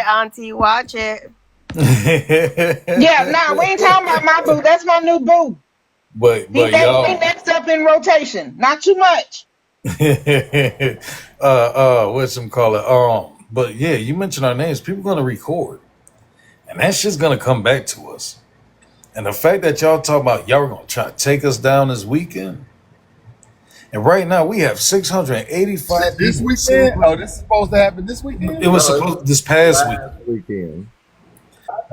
Auntie, watch it. Yeah, we ain't talking about my boo. That's my new boo. But he y'all, next up in rotation. Not too much. What's some call it? But yeah, you mentioned our names. People gonna record, and that shit's gonna come back to us. And the fact that y'all talk about y'all were gonna try to take us down this weekend, and right now we have 685 this weekend. Oh, this is supposed to happen this weekend. It was supposed this past weekend.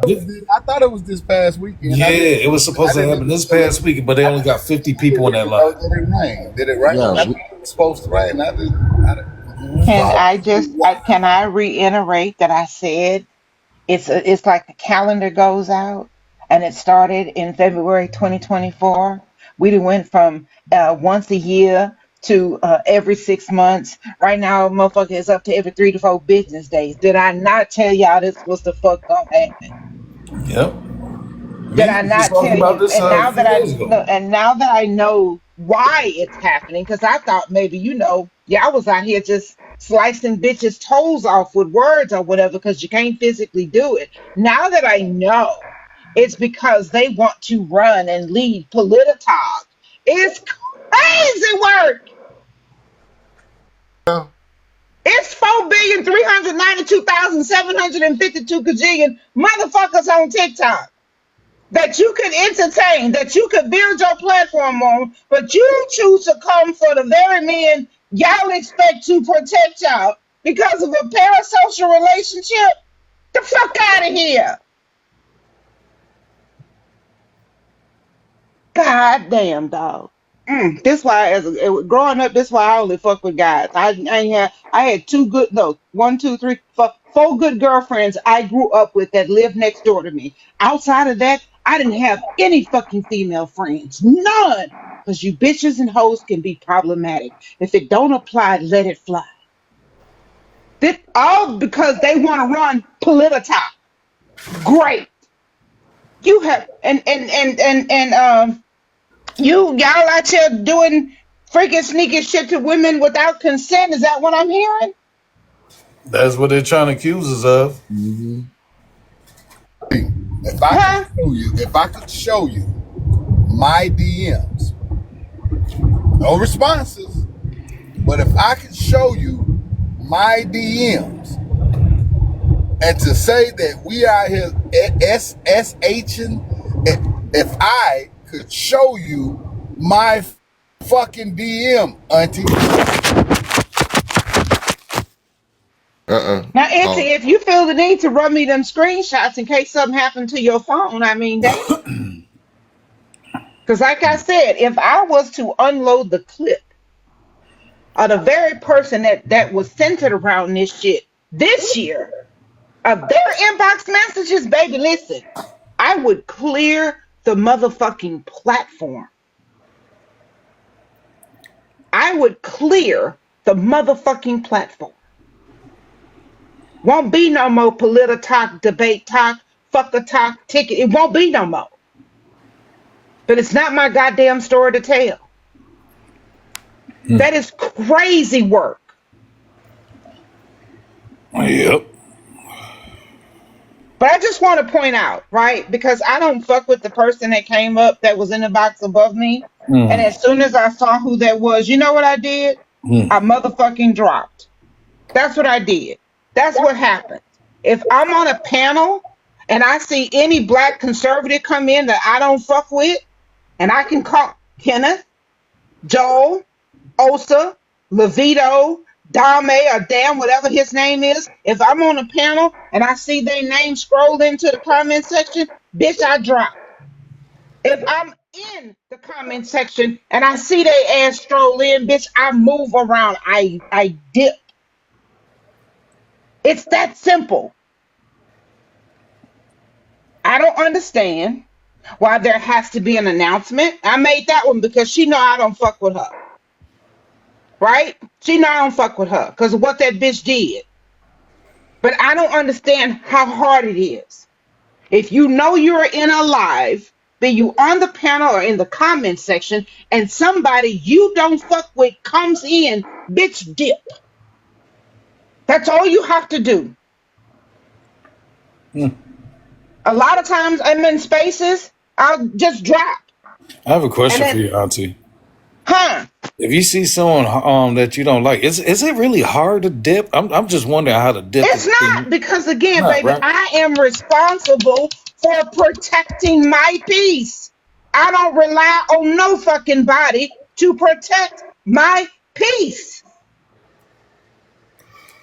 I thought it was this past weekend. Yeah, it was supposed to happen this past weekend, but they only got 50 people in that line. Did it rain? Yeah, It was supposed to rain. Can I reiterate that I said it's like the calendar goes out and it started in February 2024. We went from once a year to every 6 months. Right now, motherfucker is up to every 3 to 4 business days. Did I not tell y'all this was the fuck gonna happen? Yep. Did I not tell you? And now that I know why it's happening, because I thought maybe y'all was out here just slicing bitches' toes off with words or whatever because you can't physically do it. Now that I know, it's because they want to run and lead Polititalk. It's crazy work. It's 4,392,752 gajillion motherfuckers on TikTok that you could entertain, that you could build your platform on, but you choose to come for the very men y'all expect to protect y'all because of a parasocial relationship. The fuck out of here. God damn, dog. This why growing up, this why I only fuck with guys. I had four good girlfriends I grew up with that lived next door to me. Outside of that, I didn't have any fucking female friends. None. Because you bitches and hoes can be problematic. If it don't apply, let it fly. This all because they want to run Polititalk. Great. You have y'all out here doing freaking sneaky shit to women without consent. Is that what I'm hearing? That's what they're trying to accuse us of. Mm-hmm. If I could show you my DMs, no responses, but if I could show you my DMs and to say that we out here SSHing, if I could show you my fucking DM, Auntie. Now, Auntie, if you feel the need to run me them screenshots in case something happened to your phone, I mean, because like I said, if I was to unload the clip of the very person that was centered around this shit this year, of their inbox messages, baby, listen, I would clear the motherfucking platform. I would clear the motherfucking platform. Won't be no more Polititalk, debate talk, fucker talk, ticket. It won't be no more. But it's not my goddamn story to tell. That is crazy work. Yep. But I just want to point out, right? Because I don't fuck with the person that came up that was in the box above me. And as soon as I saw who that was, you know what I did? I motherfucking dropped. That's what I did. That's what happened. If I'm on a panel and I see any black conservative come in that I don't fuck with, and I can call Kenneth, Joel, Osa, Levito, Dame, or damn whatever his name is, if I'm on a panel and I see their name scroll into the comment section, bitch, I drop. If I'm in the comment section and I see they ass stroll in, bitch, I move around. I dip. It's that simple. I don't understand why there has to be an announcement. I made that one because she know I don't fuck with her. Right? She know I don't fuck with her because of what that bitch did. But I don't understand how hard it is. If you know you're in a live, be you on the panel or in the comment section, and somebody you don't fuck with comes in, bitch, dip. That's all you have to do. A lot of times I'm in spaces, I'll just drop. I have a question And for then, you, Auntie. huh? If you see someone that you don't like, is it really hard to dip? I'm just wondering how to dip. It's not because, again, Not baby, right. I am responsible for protecting my peace. I don't rely on no fucking body to protect my peace.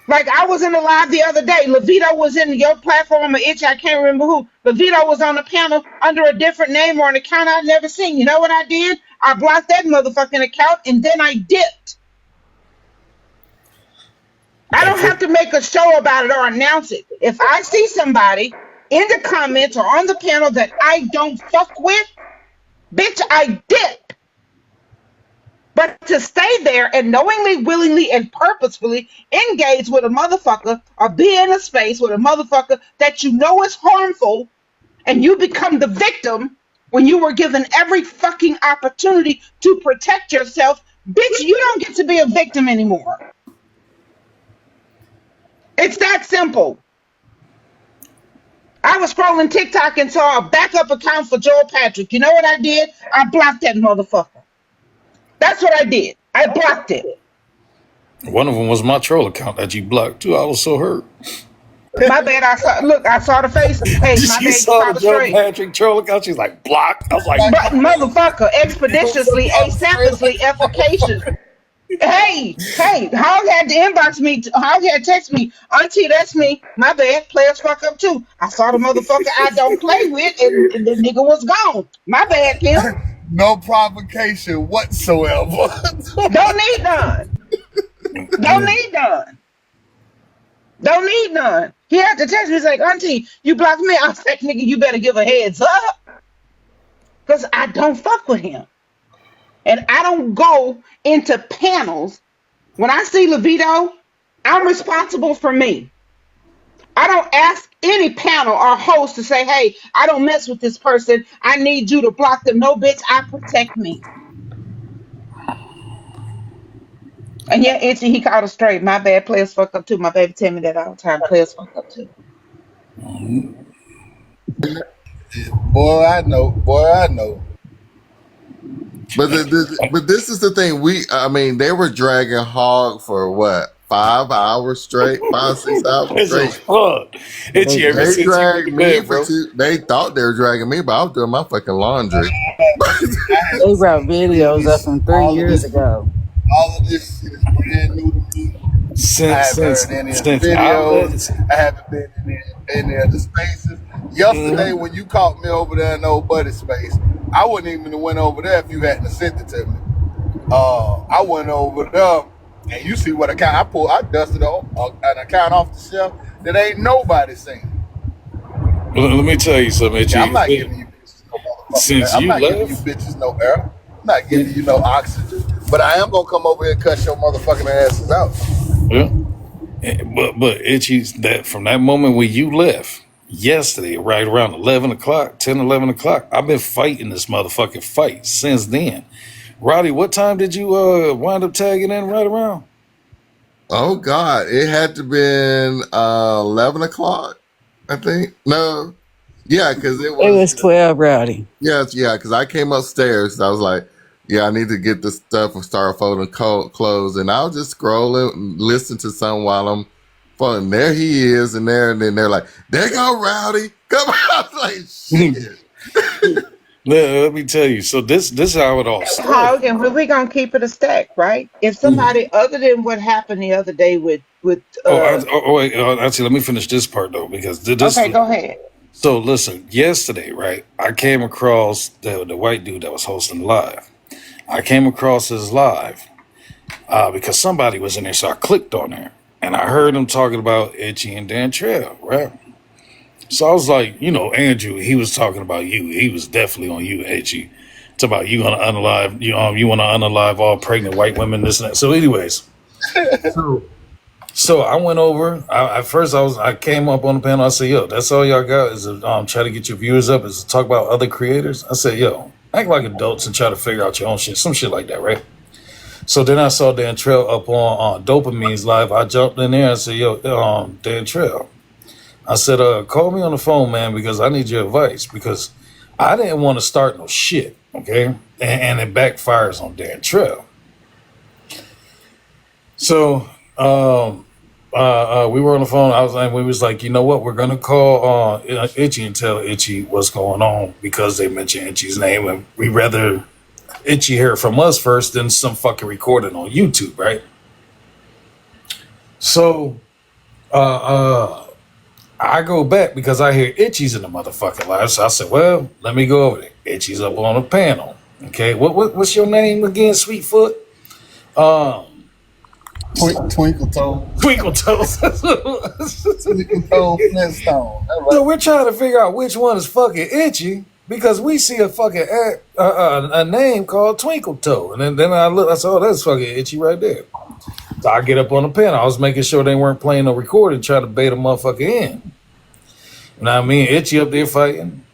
Like I was in the live the other day. Levito was in your platform or itch, I can't remember who. Levito was on the panel under a different name or an account I'd never seen. You know what I did? I blocked that motherfucking account and then I dipped. I don't have to make a show about it or announce it. If I see somebody in the comments or on the panel that I don't fuck with, bitch, I dip. But to stay there and knowingly, willingly, and purposefully engage with a motherfucker or be in a space with a motherfucker that you know is harmful and you become the victim when you were given every fucking opportunity to protect yourself, bitch, you don't get to be a victim anymore. It's that simple. I was scrolling TikTok and saw a backup account for Joel Patrick. You know what I did? I blocked that motherfucker. That's what I did. I blocked it. One of them was my troll account that you blocked too. I was so hurt. My bad. I saw the face. Hey, my She bad. saw the Joe Straight. Patrick troll account. She's like, block. I was like, But motherfucker, expeditiously, asapiously, efficacious. Hey, Hog had to inbox me. Hog had to text me. Auntie, that's me. My bad. Players fuck up too. I saw the motherfucker I don't play with, and the nigga was gone. My bad, Kim. No provocation whatsoever. Don't need none. Don't need none. Don't need none. He had to text me. He's like, Auntie, you blocked me. I was like, nigga, you better give a heads up. Because I don't fuck with him. And I don't go into panels. When I see Levito, I'm responsible for me. I don't ask any panel or host to say, hey, I don't mess with this person. I need you to block them. No, bitch, I protect me. And yeah, Itchy, he called us straight. My bad, players fuck up too. My baby tell me that all the time. Players fuck up too. Boy, I know. But but this is the thing. I mean, they were dragging Hog for what, 5 hours straight, 5-6 hours straight. Fuck. Itchy ever since They you went dragged to me bed, for bro. They thought they were dragging me, but I was doing my fucking laundry. They wrote videos up from 3 years ago. All of this shit is brand new to me. I haven't heard any of the videos. I haven't been in any of the spaces. Yesterday, when you caught me over there in old buddy space, I wouldn't even have went over there if you hadn't sent it to me. I went over there, and you see what account I pulled. I dusted an account off the shelf that ain't nobody seen. Let me tell you something, Itchy. I'm not giving you bitches no motherfucking Since air. I'm you not giving you left, bitches no air. I'm not giving you no oxygen. But I am gonna come over here and cut your motherfucking asses out. yeah. But Itchy, that from that moment when you left yesterday, right around 11 o'clock, I've been fighting this motherfucking fight since then. Roddy, what time did you wind up tagging in right around? Oh God, it had to been 11 o'clock, I think. No, yeah, because it was 12, Rowdy. Yeah, because I came upstairs. I was like, yeah, I need to get this stuff and start folding clothes. And I was just scrolling and listening to something while I'm folding. There he is, and then they're like, there go Rowdy. Come on. I was like, shit. Let me tell you. So this is how it all started. Hog, and we're gonna keep it a stack, right? If somebody other than what happened the other day with Wait, actually, let me finish this part though, because this okay, go ahead. So listen, yesterday, right? I came across the white dude that was hosting the live. I came across his live because somebody was in there, so I clicked on there and I heard him talking about Itchy and Dantrell, right? So I was like, you know, Andrew, he was talking about you. He was definitely on you, Itchy. Talking about you gonna unalive, you want to unalive all pregnant white women, this and that. So, anyways, so I went over. At first, I came up on the panel. I said, "Yo, that's all y'all got is to try to get your viewers up, is to talk about other creators." I said, "Yo, act like adults and try to figure out your own shit, some shit like that, right?" So then I saw Dantrell up on Dopamine's live. I jumped in there and said, "Yo, Dantrell," I said, "Call me on the phone, man, because I need your advice because I didn't want to start no shit, okay, and it backfires on Dantrell." So we were on the phone. We was like, you know what? We're gonna call Itchy and tell Itchy what's going on because they mentioned Itchy's name, and we rather Itchy hear from us first than some fucking recording on YouTube, right? So I go back because I hear Itchy's in the motherfucking live. So I said, well, let me go over there. Itchy's up on the panel. Okay, what's your name again, Sweetfoot? Twinkle Toe. Twinkle Toes. Twinkle Toe Flintstone. So we're trying to figure out which one is fucking Itchy because we see a fucking a name called Twinkle Toe, and then I look, I said, oh, that's fucking Itchy right there. So I get up on the panel. I was making sure they weren't playing no recording, trying to bait a motherfucker in. You know what I mean? Itchy up there fighting.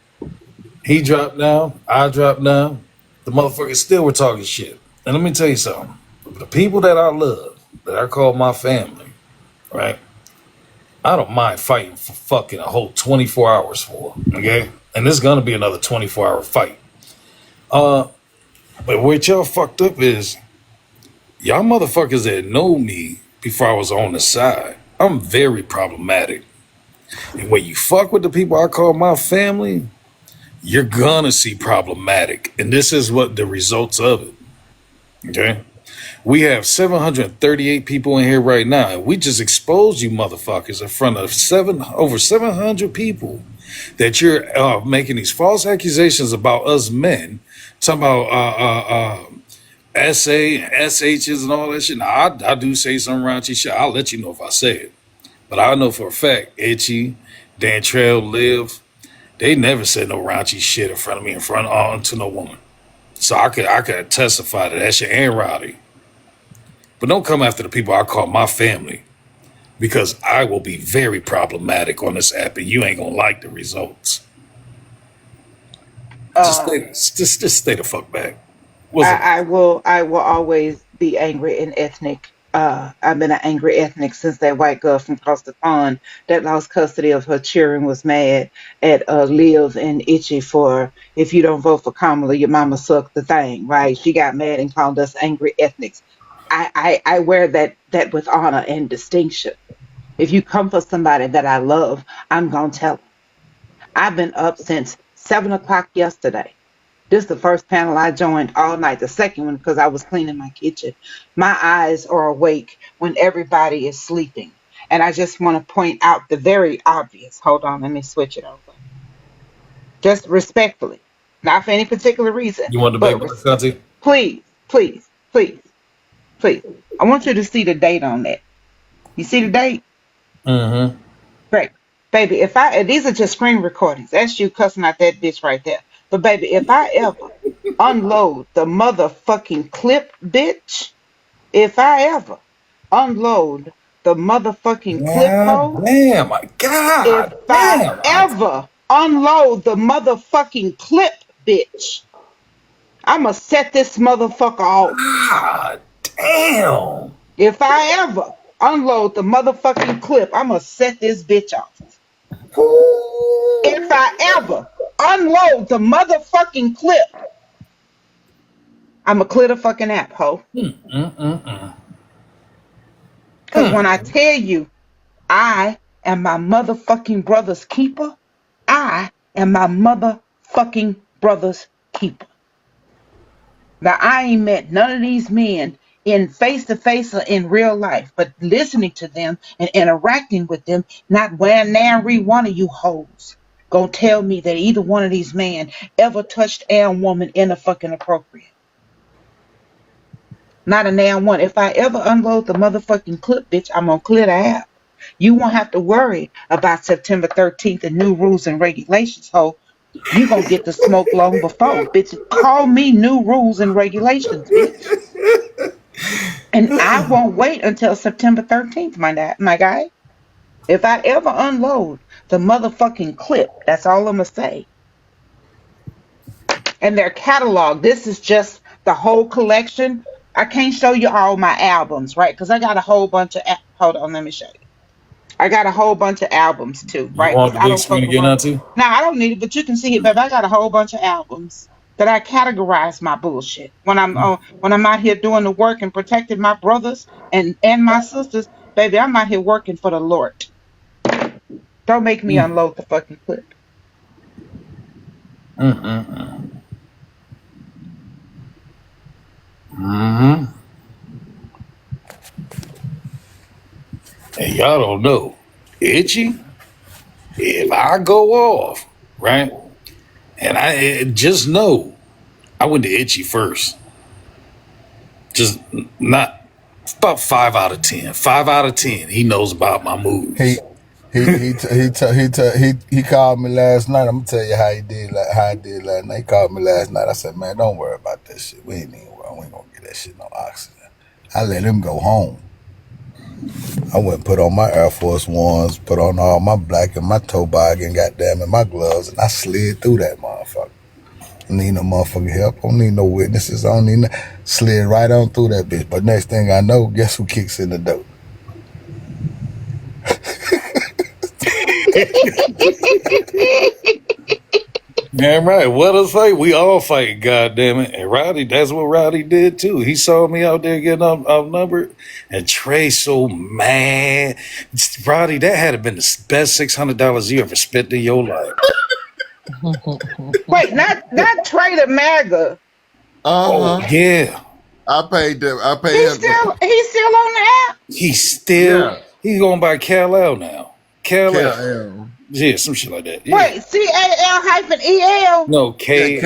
He dropped down. I dropped down. The motherfuckers still were talking shit. And let me tell you something. The people that I love, that I call my family, right? I don't mind fighting for fucking a whole 24 hours for, okay? And this is gonna be another 24-hour fight. But what y'all fucked up is y'all motherfuckers that know me before I was on the side, I'm very problematic. And when you fuck with the people I call my family, you're gonna see problematic. And this is what the results of it, okay? We have 738 people in here right now, and we just exposed you motherfuckers in front of over 700 people that you're making these false accusations about us men, talking about SA and SHs and all that shit. Now, I do say some raunchy shit. I'll let you know if I say it. But I know for a fact, Itchy, Dantrell, Liv, they never said no raunchy shit in front of me, to no woman. So I could testify to that shit, and Rowdy. But don't come after the people I call my family, because I will be very problematic on this app and you ain't gonna like the results. Just stay the fuck back. I will always be angry and ethnic. I've been an angry ethnic since that white girl from across the pond that lost custody of her children was mad at Liv and Itchy for, if you don't vote for Kamala, your mama sucked the thing, right? She got mad and called us angry ethnics. I wear that with honor and distinction. If you come for somebody that I love, I'm going to tell them. I've been up since 7 o'clock yesterday. This is the first panel I joined all night. The second one because I was cleaning my kitchen. My eyes are awake when everybody is sleeping. And I just want to point out the very obvious. Hold on, let me switch it over. Just respectfully. Not for any particular reason. You want the baby Conti? Please. I want you to see the date on that. You see the date? Mm-hmm. Great. Baby, these are just screen recordings. That's you cussing out that bitch right there. But baby, if I ever unload the motherfucking clip, bitch, if I ever unload the motherfucking clip hole, damn, my God. If I ever unload the motherfucking clip, bitch, I'ma set this motherfucker off. God damn. If I ever unload the motherfucking clip, I'ma set this bitch off. If I ever unload the motherfucking clip, I'ma clear the fucking app, ho. Because when I tell you I am my motherfucking brother's keeper, I am my motherfucking brother's keeper. Now, I ain't met none of these men in face-to-face or in real life, but listening to them and interacting with them, not wearing nary one of you hoes. gonna tell me that either one of these men ever touched a woman in a fucking appropriate. Not a damn one. If I ever unload the motherfucking clip, bitch, I'm gonna clear the app. You won't have to worry about September 13th and new rules and regulations, ho. You gonna get the smoke long before, bitch. Call me new rules and regulations, bitch. And I won't wait until September 13th, my guy. If I ever unload the motherfucking clip, that's all I'm gonna say. And their catalog, this is just the whole collection. I can't show you all my albums, right? Because I got a whole bunch of, hold on, let me show you. I got a whole bunch of albums too, You right? want Because the I big don't screen fuck to get around. onto? Now, I don't need it, but you can see it, baby. I got a whole bunch of albums that I categorize my bullshit. When I'm out here doing the work and protecting my brothers and my sisters, baby, I'm out here working for the Lord. Don't make me unload the fucking clip. And y'all don't know. Itchy, if I go off, right? And I just know I went to Itchy first. Just not about 5 out of 10. 5 out of 10. He knows about my moves. He called me last night. I'm gonna tell you how I did last night. He called me last night. I said, man, don't worry about that shit. We ain't gonna get that shit no oxygen. I let him go home. I went and put on my Air Force Ones, put on all my black and my toe bag and goddamn and my gloves, and I slid through that motherfucker. I don't need no motherfucking help. I don't need no witnesses. I don't need slid right on through that bitch. But next thing I know, guess who kicks in the door? Damn right. What a fight. We all fight, goddammit. And Roddy, that's what Roddy did too. He saw me out there getting outnumbered. And Trey so mad. Roddy, that had to been the best $600 you ever spent in your life. Wait, not Trey the MAGA. Oh, yeah. I paid him. He's still on the app. He's going by Kal-El now. Kal-El. Yeah, some shit like that. Yeah. Wait, CAL-EL? No, KAL-EL.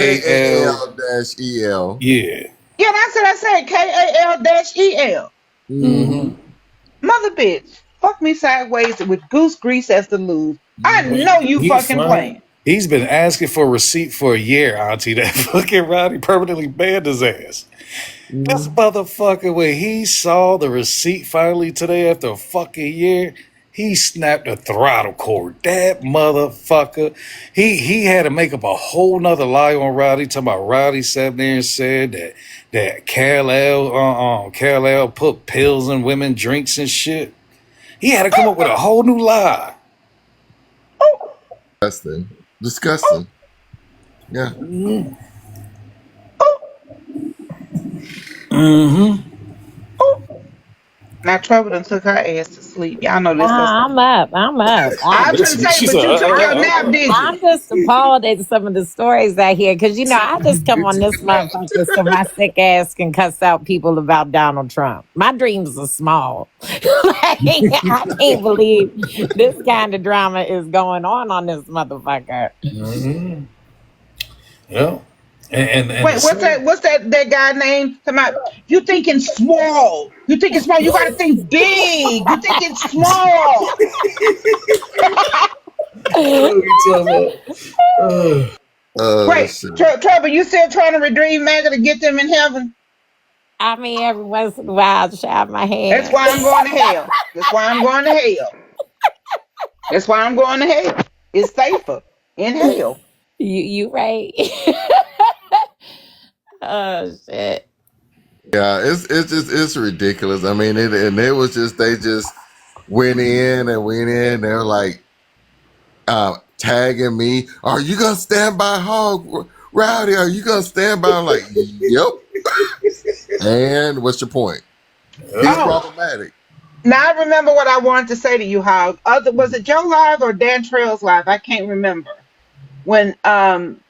Yeah. Yeah, that's what I said. KAL-EL. Mother bitch, fuck me sideways with goose grease as the lube. I know you fucking playing. He's been asking for a receipt for a year, Auntie. That fucking Roddy permanently banned his ass. This motherfucker, when he saw the receipt finally today after a fucking year, he snapped the throttle cord. That motherfucker. He had to make up a whole nother lie on Roddy, talking about Roddy sat there and said that Kal-El put pills in women drinks and shit. He had to come up with a whole new lie. Disgusting. Yeah. Now Trouble done took her ass to sleep. Y'all know this. I'm up. I was gonna say, but you took your nap, did you? I'm just appalled at some of the stories I hear because I just come on this motherfucker so my sick ass can cuss out people about Donald Trump. My dreams are small. I can't believe this kind of drama is going on this motherfucker. Yeah. And wait, what's that guy name? Come out. You thinking small. You think it's small. You gotta think big. You think it's small. Wait, Trevor, you still trying to redeem MAGA to get them in heaven? I mean, every once in a while, I shave my head. That's why I'm going to hell. That's why I'm going to hell. That's why I'm going to hell. It's safer in hell. You right. Oh shit. Yeah, it's ridiculous. I mean, they just went in. They were like tagging me. Are you gonna stand by Hog Rowdy? Are you gonna stand by? I'm like, yep. And what's your point? He's problematic. Now I remember what I wanted to say to you, Hog. Was it Joe Live or Dan Trails Live? I can't remember. When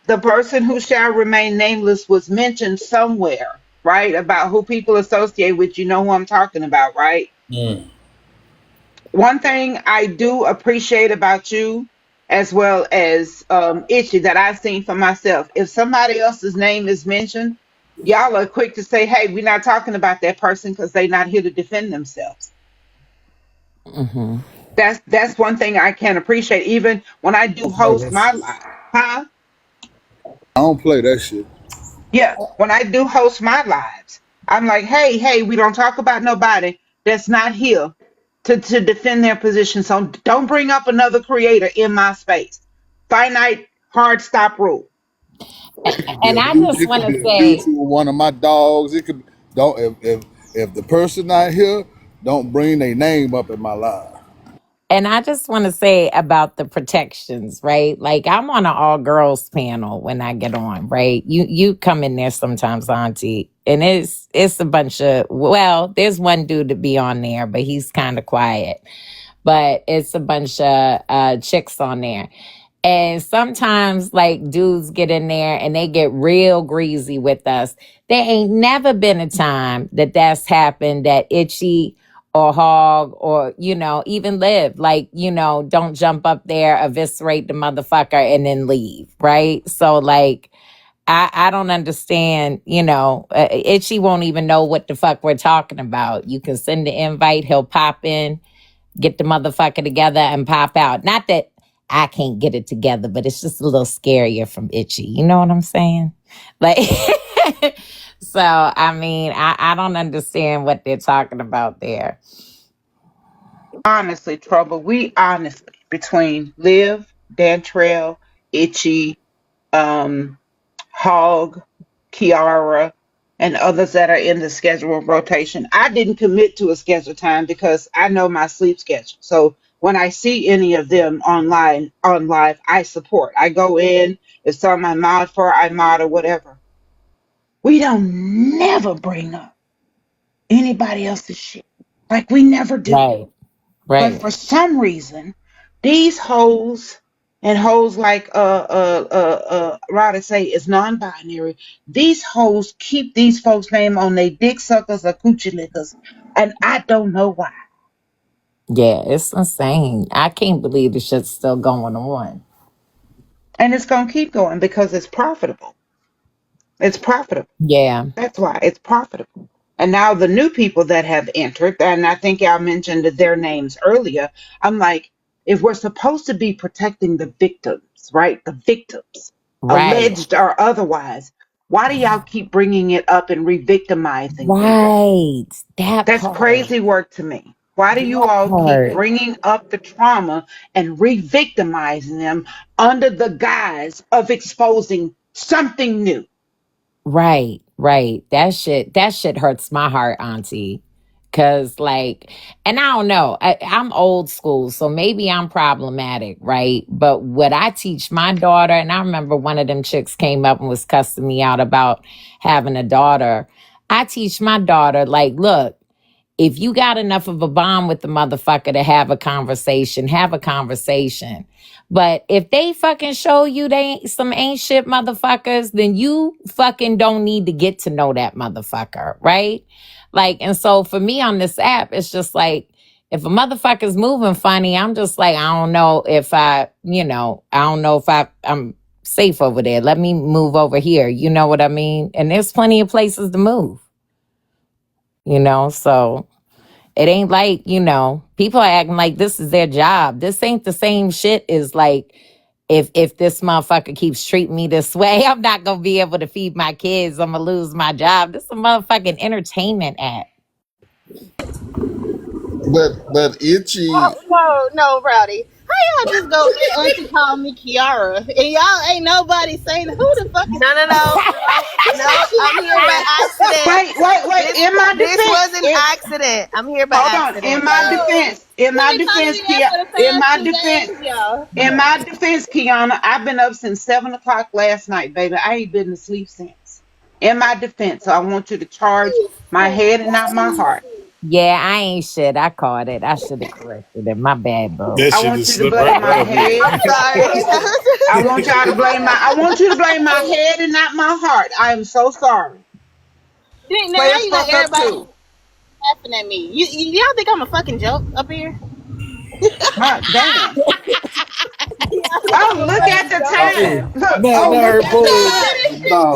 the person who shall remain nameless was mentioned somewhere, right? About who people associate with, you know who I'm talking about, right? One thing I do appreciate about you as well as Itchy that I've seen for myself. If somebody else's name is mentioned, y'all are quick to say, "Hey, we're not talking about that person because they're not here to defend themselves." Hmm. That's one thing I can appreciate. Even when I do host my live, huh? I don't play that shit. Yeah, when I do host my lives, I'm like, hey, we don't talk about nobody that's not here to defend their position. So don't bring up another creator in my space. Finite hard stop rule. It could be And a I mutual, just it want could to be a say, mutual one of my dogs. It could don't if the person not here, don't bring their name up in my live. and I just want to say about the protections, right? Like I'm on an all girls panel when I get on, right? You come in there sometimes, Auntie, and it's a bunch of, well, there's one dude to be on there, but he's kind of quiet. But it's a bunch of chicks on there. And sometimes, like, dudes get in there and they get real greasy with us. There ain't never been a time that that's happened that Itchy or Hog or, even Liv, like, don't jump up there, eviscerate the motherfucker, and then leave, right? So, like, I don't understand, Itchy won't even know what the fuck we're talking about. You can send the invite, he'll pop in, get the motherfucker together and pop out. Not that I can't get it together, but it's just a little scarier from Itchy. You know what I'm saying? Like, so, I mean, I don't understand what they're talking about there. Honestly, Trouble, we honestly, between Liv, Dantrell, Itchy, Hog, Kiara, and others that are in the scheduled rotation. I didn't commit to a schedule time because I know my sleep schedule. So when I see any of them on live, I support. I go in, if some I mod for, I mod or whatever. We don't never bring up anybody else's shit. Like we never do. Right, But right, for some reason, these hoes and hoes like Rada say is non-binary. These hoes keep these folks' name on their dick suckers or coochie lickers, and I don't know why. yeah, it's insane. I can't believe the shit's still going on. And it's gonna keep going because it's profitable. It's profitable. Yeah, That's why it's profitable. And now the new people that have entered, and I think y'all mentioned their names earlier, I'm like, if we're supposed to be protecting the victims, right? The victims, right, alleged or otherwise, why do y'all keep bringing it up and re-victimizing them? right. That That's part, crazy work to me. Why do you that all keep part. bringing up the trauma and re-victimizing them under the guise of exposing something new? Right, right. That shit hurts my heart, Auntie. Cause like, and I don't know, I'm old school, so maybe I'm problematic, right? But what I teach my daughter, and I remember one of them chicks came up and was cussing me out about having a daughter. I teach my daughter, like, look, if you got enough of a bond with the motherfucker to have a conversation, have a conversation. But if they fucking show you they ain't some ain't shit motherfuckers, then you fucking don't need to get to know that motherfucker, right? Like, and so for me on this app, it's just like, if a motherfucker's moving funny, I'm just like, I don't know if I'm safe over there. Let me move over here. You know what I mean? And there's plenty of places to move, so it ain't like, people are acting like this is their job. This ain't the same shit as like, if this motherfucker keeps treating me this way, I'm not gonna be able to feed my kids. I'm gonna lose my job. This is a motherfucking entertainment app. But Itchy, No, Rowdy. How y'all just go let Auntie call me Kiara? And y'all ain't nobody saying who the fuck is No, I'm here by accident. Wait. In my This defense, was an accident. I'm here by hold on. accident. In my defense, Kiana, I've been up since 7 o'clock last night, baby. I ain't been to sleep since. In my defense, so I want you to charge my head and not my heart. Yeah, I ain't shit. I caught it. I should have corrected it. My bad, bro. That I shit want just you to slipped blame right my past me. head. I want y'all to blame my. I want you to blame my head and not my heart. I am so sorry. Now Players you got fuck up everybody too. laughing at me. Y'all think I'm a fucking joke up here? Damn. Oh, look at the time. Look, Not look her at the boy. time. No.